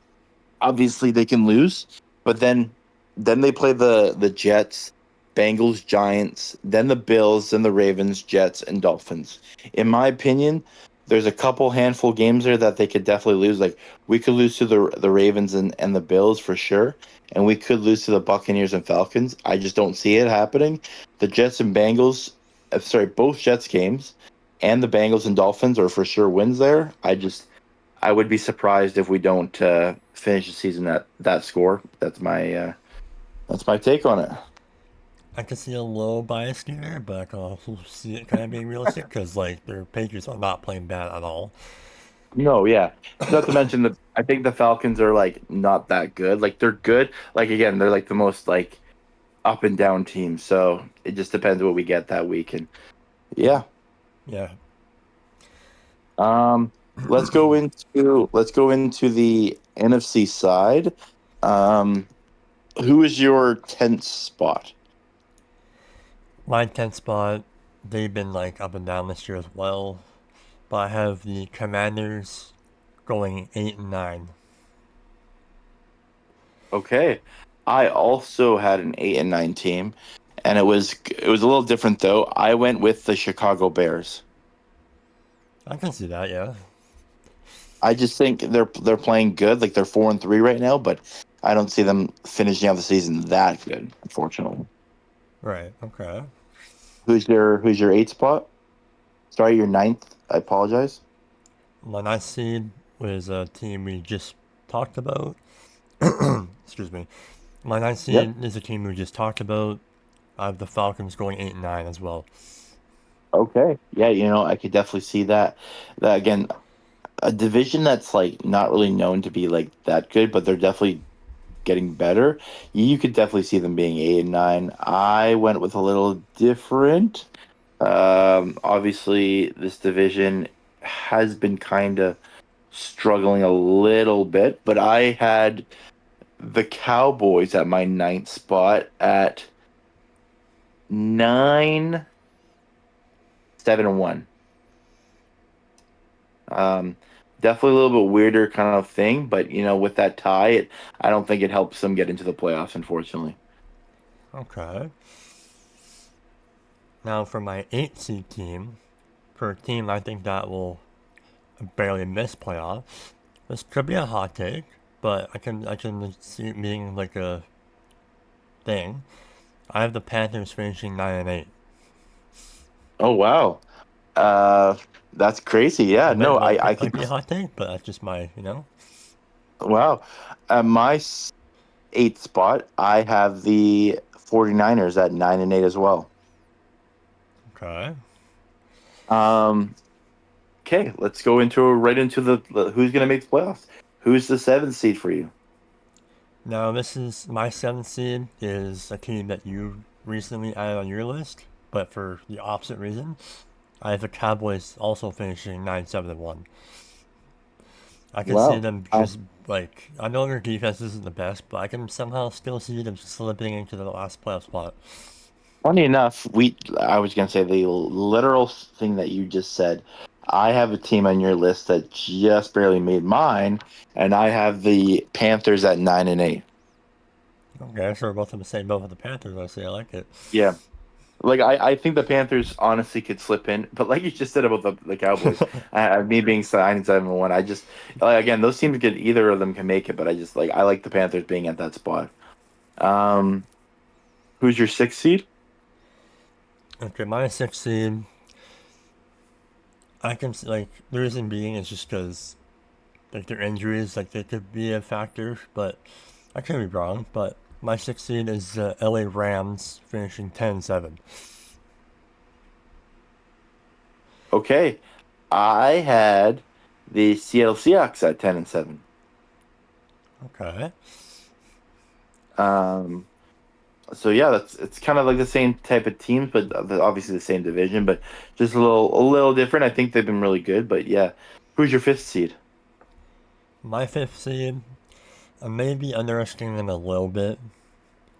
obviously they can lose, but then they play the Jets, Bengals, Giants, then the Bills, then the Ravens, Jets, and Dolphins. In my opinion, there's a couple handful games there that they could definitely lose. Like we could lose to the Ravens and the Bills for sure, and we could lose to the Buccaneers and Falcons. I just don't see it happening. The Jets and Bengals, sorry, both Jets games and the Bengals and Dolphins are for sure wins there. I would be surprised if we don't finish the season at that score. That's my take on it. I can see a low bias here, but I can also see it kind of being realistic because like their Patriots are not playing bad at all. No, yeah. Not to mention that I think the Falcons are like not that good. Like they're good. Like again, they're like the most like up and down team. So it just depends what we get that week. And yeah. Yeah, Um let's go into the NFC side. Um who is your 10th spot? my 10th spot, they've been like up and down this year as well. But I have the Commanders going 8-9. Okay. I also had an 8-9 team, and it was a little different though. I went with the Chicago Bears. I can see that, yeah. I just think they're playing good. Like they're 4-3 right now, but I don't see them finishing out the season that good, unfortunately. Right, okay. Who's your eighth spot? Sorry, your ninth. I apologize. My ninth seed was a team we just talked about. Excuse me. My ninth Yep. seed is a team we just talked about. I have the Falcons going 8-9 as well. Okay. Yeah, I could definitely see that. That again, a division that's like not really known to be like that good, but they're definitely getting better. You could definitely see them being 8-9. I went with a little different. Obviously, this division has been kind of struggling a little bit, but I had the Cowboys at my ninth spot at 9-7-1. Um, Definitely a little bit weirder kind of thing, but with that tie, I don't think it helps them get into the playoffs, unfortunately. Okay. Now for my 8th seed team, for a team I think that will barely miss playoffs. This could be a hot take, but I can see it being like a thing. I have the Panthers finishing 9-8. Oh wow. Uh, that's crazy. Yeah, It might no, might be, I might could be a hot take, but that's just my. wow. My eighth spot, I have the 49ers at 9-8 as well. Okay. Um, okay, let's go into right into the who's going to make the playoffs. Who's the seventh seed for you? Now this is my 7th seed is a team that you recently added on your list, but for the opposite reason. I have the Cowboys also finishing 9-7-1. I can see Wow. them just like I know their defense isn't the best, but I can somehow still see them slipping into the last playoff spot. Funny enough, I was gonna say the literal thing that you just said. I have a team on your list that just barely made mine, and I have the Panthers at 9-8. Okay, so we're both in the same boat with the Panthers. I see. I like it. Yeah. Like I think the Panthers honestly could slip in, but like you just said about the Cowboys, me being 9-7-1, I just again those teams could either of them can make it, but I like the Panthers being at that spot. Um, who's your sixth seed? Okay, my 16. I can like the reason being is just because like their injuries, like they could be a factor, but I could be wrong. But my 16 is LA Rams finishing 10-7. Okay, I had the Seattle Seahawks at 10-7. Okay. Um, so yeah, that's it's kind of like the same type of teams, but obviously the same division, but just a little different. I think they've been really good, but yeah, who's your fifth seed? My fifth seed, I may be underestimating them a little bit,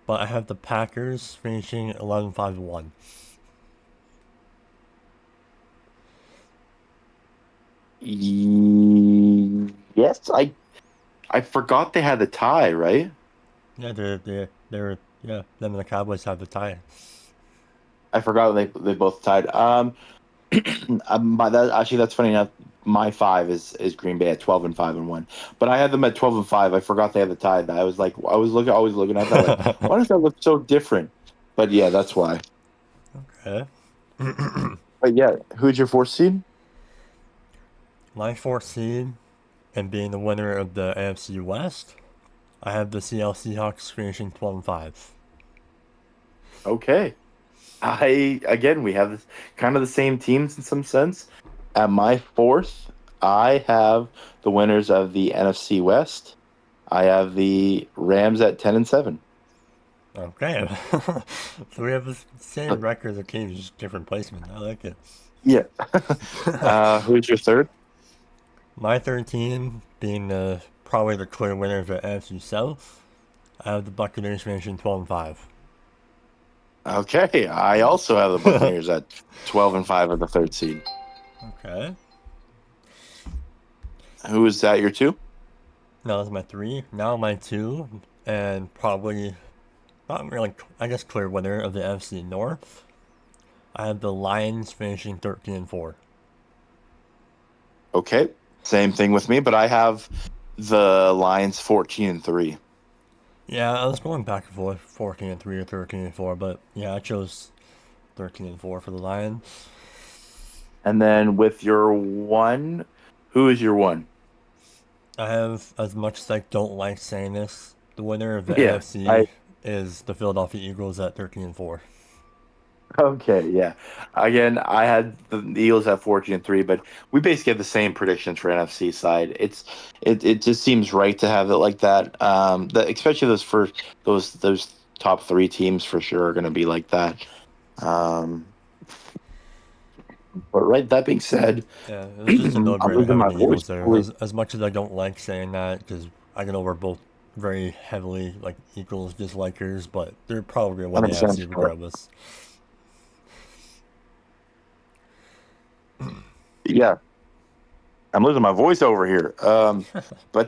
but I have the Packers finishing 11-5-1. Yes, I forgot they had the tie, right? Yeah, they're yeah, them and the Cowboys have the tie. I forgot they both tied. That's funny enough. My five is Green Bay at 12-5-1, but I had them at 12-5. I forgot they had the tie. I was like, I was looking, always looking at that, like, why does that look so different? But yeah, that's why. Okay. But yeah, who's your fourth seed? My fourth seed, and being the winner of the AFC West, I have the Seattle Seahawks finishing 12-5. Okay, I again we have this, kind of the same teams in some sense. At my fourth, I have the winners of the NFC West. I have the Rams at 10-7. Okay. So we have the same records of teams, just different placement. I like it. Yeah. Who's your third? My third team, being probably the clear winner of the AFC South, I have the Buccaneers finishing 12-5. Okay, I also have the Buccaneers at 12-5 of the third seed. Okay. Who is that? Your two? Now that's my three. Now my two, and probably not really, I guess, clear winner of the NFC North. I have the Lions finishing 13-4. Okay, same thing with me, but I have the Lions 14-3. Yeah, I was going back and forth, 14-3 or 13-4, but yeah, I chose 13-4 for the Lions. And then with your one, who is your one? I have, as much as I don't like saying this, the winner of the Yeah, I AFC is the Philadelphia Eagles at 13-4. okay, yeah. Again, I had the Eagles at 14-3, but we basically have the same predictions for NFC side. It just seems right to have it like that. Especially those top three teams for sure are going to be like that. Um, but right, that being said, Yeah, it was just a I'm no-brainer losing having my the voice. Eagles there. Holy, As much as I don't like saying that, because I know we're both very heavily like Eagles dislikers, but they're probably gonna win the 100%. AFC regardless. Yeah, I'm losing my voice over here. But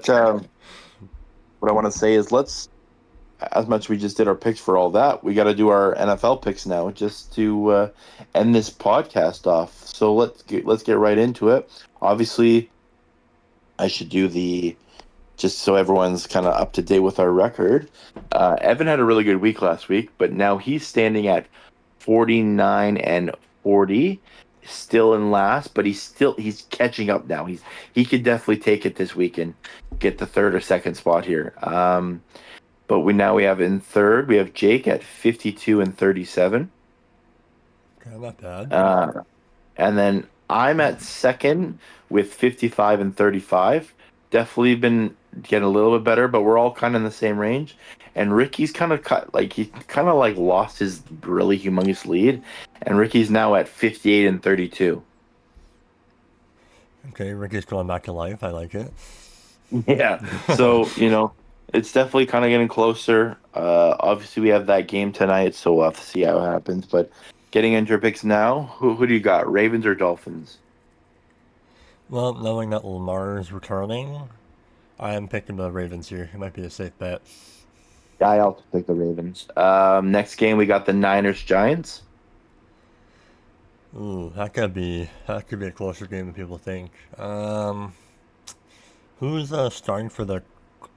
what I want to say is as much as we just did our picks for all that, we got to do our NFL picks now just to end this podcast off. So let's get right into it. Obviously, I should do the just so everyone's kind of up to date with our record. Evan had a really good week last week, but now he's standing at 49-40, still in last, but he's catching up now. He could definitely take it this week and get the third or second spot here. But we have in third, we have Jake at 52-37. Okay, not bad. Uh, and then I'm at second with 55-35. Definitely been getting a little bit better, but we're all kind of in the same range. And Ricky's kind of he kind of like lost his really humongous lead. And Ricky's now at 58-32. Okay, Ricky's going back to life. I like it. Yeah. So, It's definitely kind of getting closer. Obviously, we have that game tonight, so we'll have to see how it happens. But getting into your picks now, who do you got? Ravens or Dolphins? Well, knowing that Lamar is returning, I am picking the Ravens here. It might be a safe bet. I also pick the Ravens. Next game we got the Niners Giants. Ooh, that could be a closer game than people think. Who's starting for the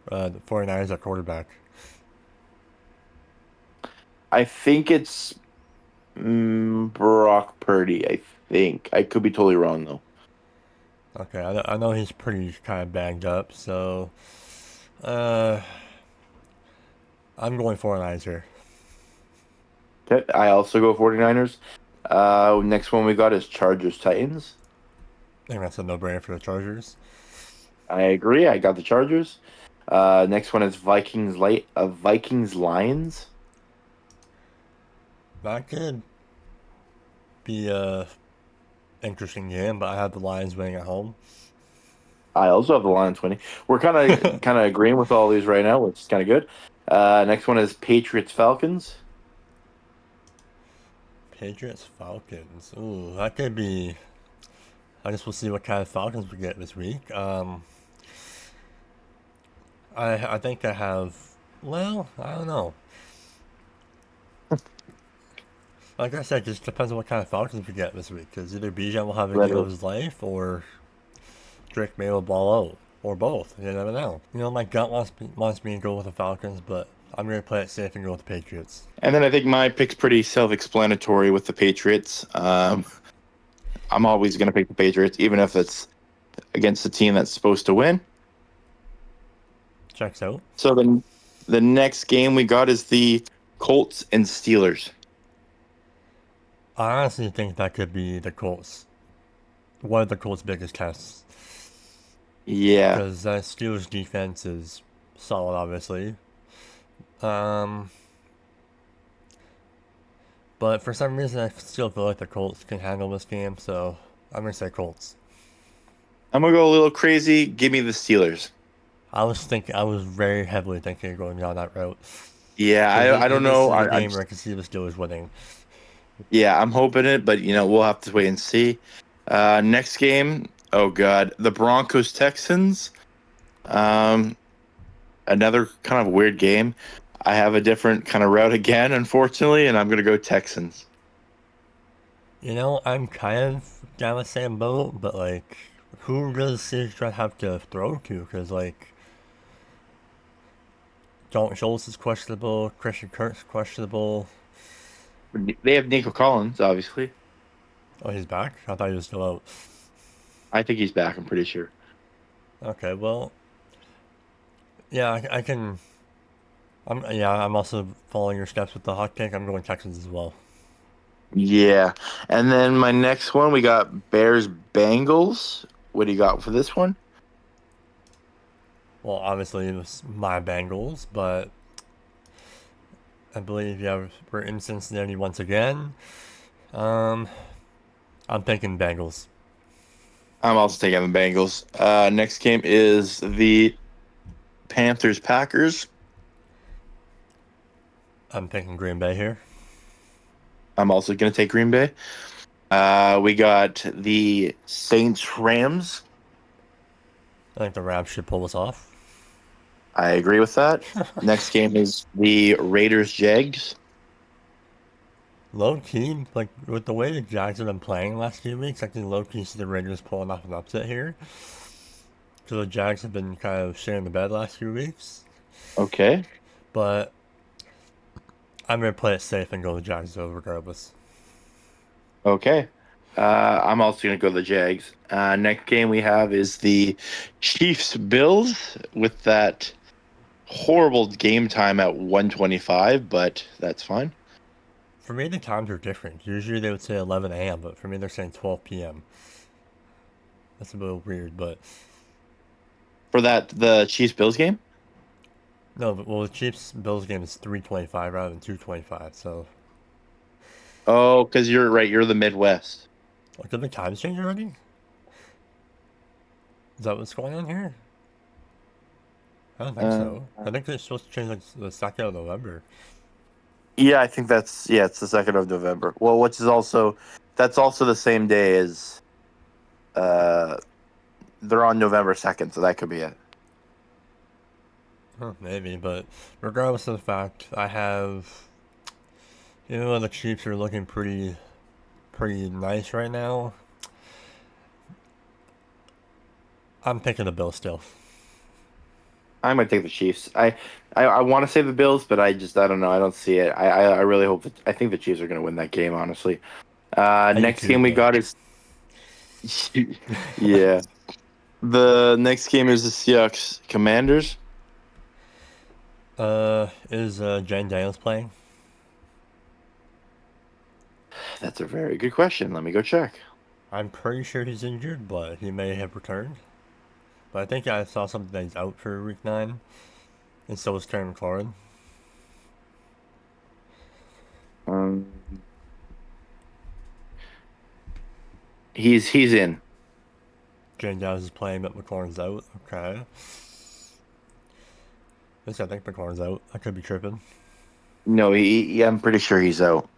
49ers at quarterback? I think it's Brock Purdy. I think I could be totally wrong though. Okay, I know he's pretty kind of banged up, so uh, I'm going 49ers here. Okay, I also go 49ers. Next one we got is Chargers Titans. I think that's a no-brainer for the Chargers. I agree. I got the Chargers. Next one is Vikings Lions. That could be a interesting game, but I have the Lions winning at home. I also have the Lions winning. We're kind of agreeing with all these right now, which is kind of good. Next one is Patriots Falcons. Patriots Falcons. Ooh, that could be. I guess we'll see what kind of Falcons we get this week. I think I have. Well, I don't know. Like I said, just depends on what kind of Falcons we get this week. Because either Bijan will have a Right. game of his life, or Drake May will ball out, or both. You never know. My gut wants me to go with the Falcons, but I'm gonna play it safe and go with the Patriots. And then I think my pick's pretty self-explanatory with the Patriots. I'm always going to pick the Patriots, even if it's against a team that's supposed to win. Checks out. So then the next game we got is the Colts and Steelers. I honestly think that could be the Colts. One of the Colts' biggest tests. Yeah. Because that Steelers defense is solid, obviously. Um, but for some reason, I still feel like the Colts can handle this game, so I'm gonna say Colts. I'm going to go a little crazy. Give me the Steelers. I was very heavily thinking of going down that route Yeah, because I don't this know. is a I game where just I can see the Steelers winning. Yeah, I'm hoping it, but we'll have to wait and see. Next game, oh god, the Broncos Texans. Um, Another kind of weird game. I have a different kind of route again, unfortunately, and I'm gonna go Texans. I'm kind of down the same boat, but like, who does Steelers have to throw to? Because like, Dalton Schultz is questionable, Christian Kirk's questionable. They have Nico Collins, obviously. Oh, he's back? I thought he was still out. I think he's back. I'm pretty sure. Okay, well, yeah, I can. I'm also following your steps with the hot take. I'm going Texans as well. Yeah, and then my next one, we got Bears Bengals. What do you got for this one? Well, obviously it was my Bengals, but I believe yeah we're in Cincinnati once again. Um, I'm thinking Bengals. I'm also taking the Bengals. Next game is the Panthers Packers. I'm thinking Green Bay here. I'm also going to take Green Bay. We got the Saints Rams. I think the Rams should pull this off. I agree with that. Next game is the Raiders Jags. Low key, like with the way the Jags have been playing the last few weeks, I think low key see the Raiders pulling off an upset here. So the Jags have been kind of sharing the bed last few weeks, Okay. but I'm gonna play it safe and go the Jags though, regardless. Okay. I'm also going to go the Jags. Next game we have is the Chiefs Bills with that horrible game time at 1:25, but that's fine. For me, the times are different. Usually they would say 11 a.m., but for me they're saying 12 p.m. That's a little weird, but For the Chiefs Bills game? no. But, well, the Chiefs Bills game is 3:25 rather than 2:25. So, Oh, because you're right. You're the Midwest. like, did the times change already? Is that what's going on here? I don't think Uh, so. I think they're supposed to change like the 2nd of November. yeah, I think that's yeah, it's the 2nd of November. Well, which is also that's also the same day as uh they're on November 2nd, so that could be it. Huh, maybe, but regardless of the fact, I have, even though the Chiefs are looking pretty nice right now, I'm picking the Bills still. I might take the Chiefs. I want to say the Bills, but I don't know. I don't see it. I really hope that I think the Chiefs are going to win that game. Honestly, I do next too, game we but got is yeah. The next game is the Seahawks Commanders. is Jane Daniels playing? That's a very good question. Let me go check. I'm pretty sure he's injured, but he may have returned. But I think I saw something that he's out for week 9, and so is Terry McLaurin. Um, he's in. Jane Daniels is playing, but McLaurin's out. Okay. Yes, I think McLaurin's out. I could be tripping. No, I'm pretty sure he's out.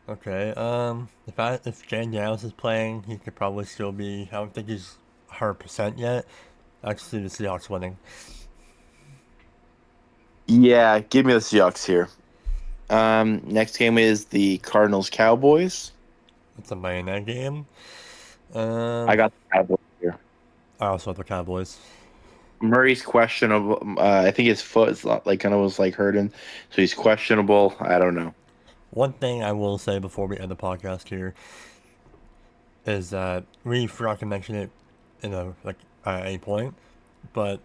Okay. If Jane Daniels is playing, he could probably still be. I don't think he's 100% yet. I can see the Seahawks winning. Yeah, give me the Seahawks here. Next game is the Cardinals Cowboys. It's a Monday night game. I Um, got the Cowboys here. I also have the Cowboys. Murray's questionable. I think his foot is like kind of was like hurting, so he's questionable. I don't know. One thing I will say before we end the podcast here is that we forgot to mention it in a like at any point, but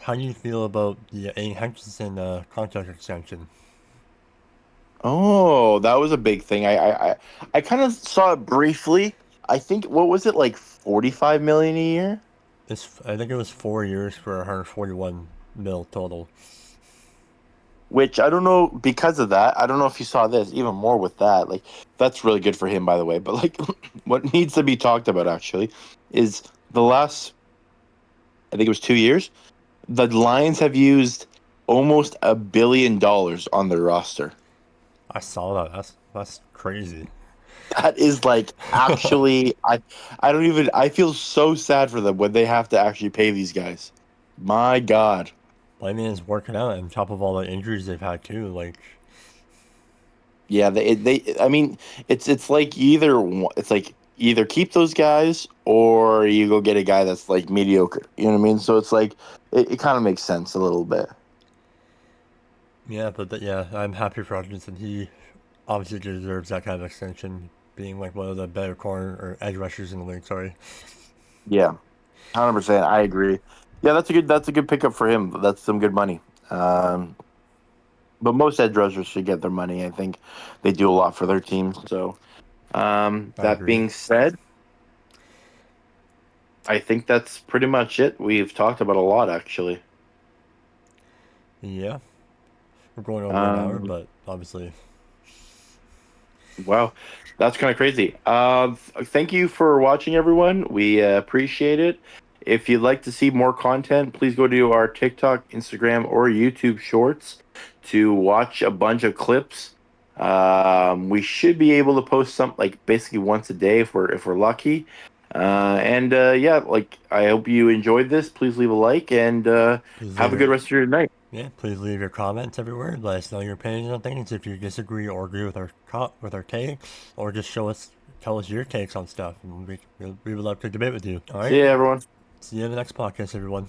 how do you feel about the Aiden Hutchinson contract extension? Oh, that was a big thing. I kind of saw it briefly. I think what was it like 45 million a year? I think it was 4 years for 141 mil total. Which I don't know because of that. I don't know if you saw this even more with that. Like that's really good for him, by the way. But like, what needs to be talked about actually is the last. I think it was 2 years. The Lions have used almost $1 billion on their roster. I saw that. That's crazy. That is like actually, I don't even. I feel so sad for them when they have to actually pay these guys. My God. But I mean, it's working out on top of all the injuries they've had too. Like, Yeah, they I mean, it's like it's like either keep those guys or you go get a guy that's like mediocre. You know what I mean? So it's like it kind of makes sense a little bit. yeah, yeah, I'm happy for Hutchinson. He obviously deserves that kind of extension, being like one of the better corner or edge rushers in the league. Sorry. Yeah, 100%. I agree. Yeah, that's a good pickup for him. That's some good money. Um, but most edge rushers should get their money. I think they do a lot for their team. So I that agree. being said, I think that's pretty much it. We've talked about a lot actually. Yeah, we're going over an hour, Um, but obviously, Wow, that's kind of crazy. Thank you for watching, everyone. We appreciate it. If you'd like to see more content, please go to our TikTok, Instagram, or YouTube Shorts to watch a bunch of clips. We should be able to post some like basically once a day if we're lucky. And yeah, like I hope you enjoyed this. Please leave a like and please have leave a good your rest of your night. please leave your comments everywhere. Let us know your opinions on things if you disagree or agree with our take, or just tell us your takes on stuff, and we would love to debate with you. All See right, you, everyone. see you in the next podcast, everyone.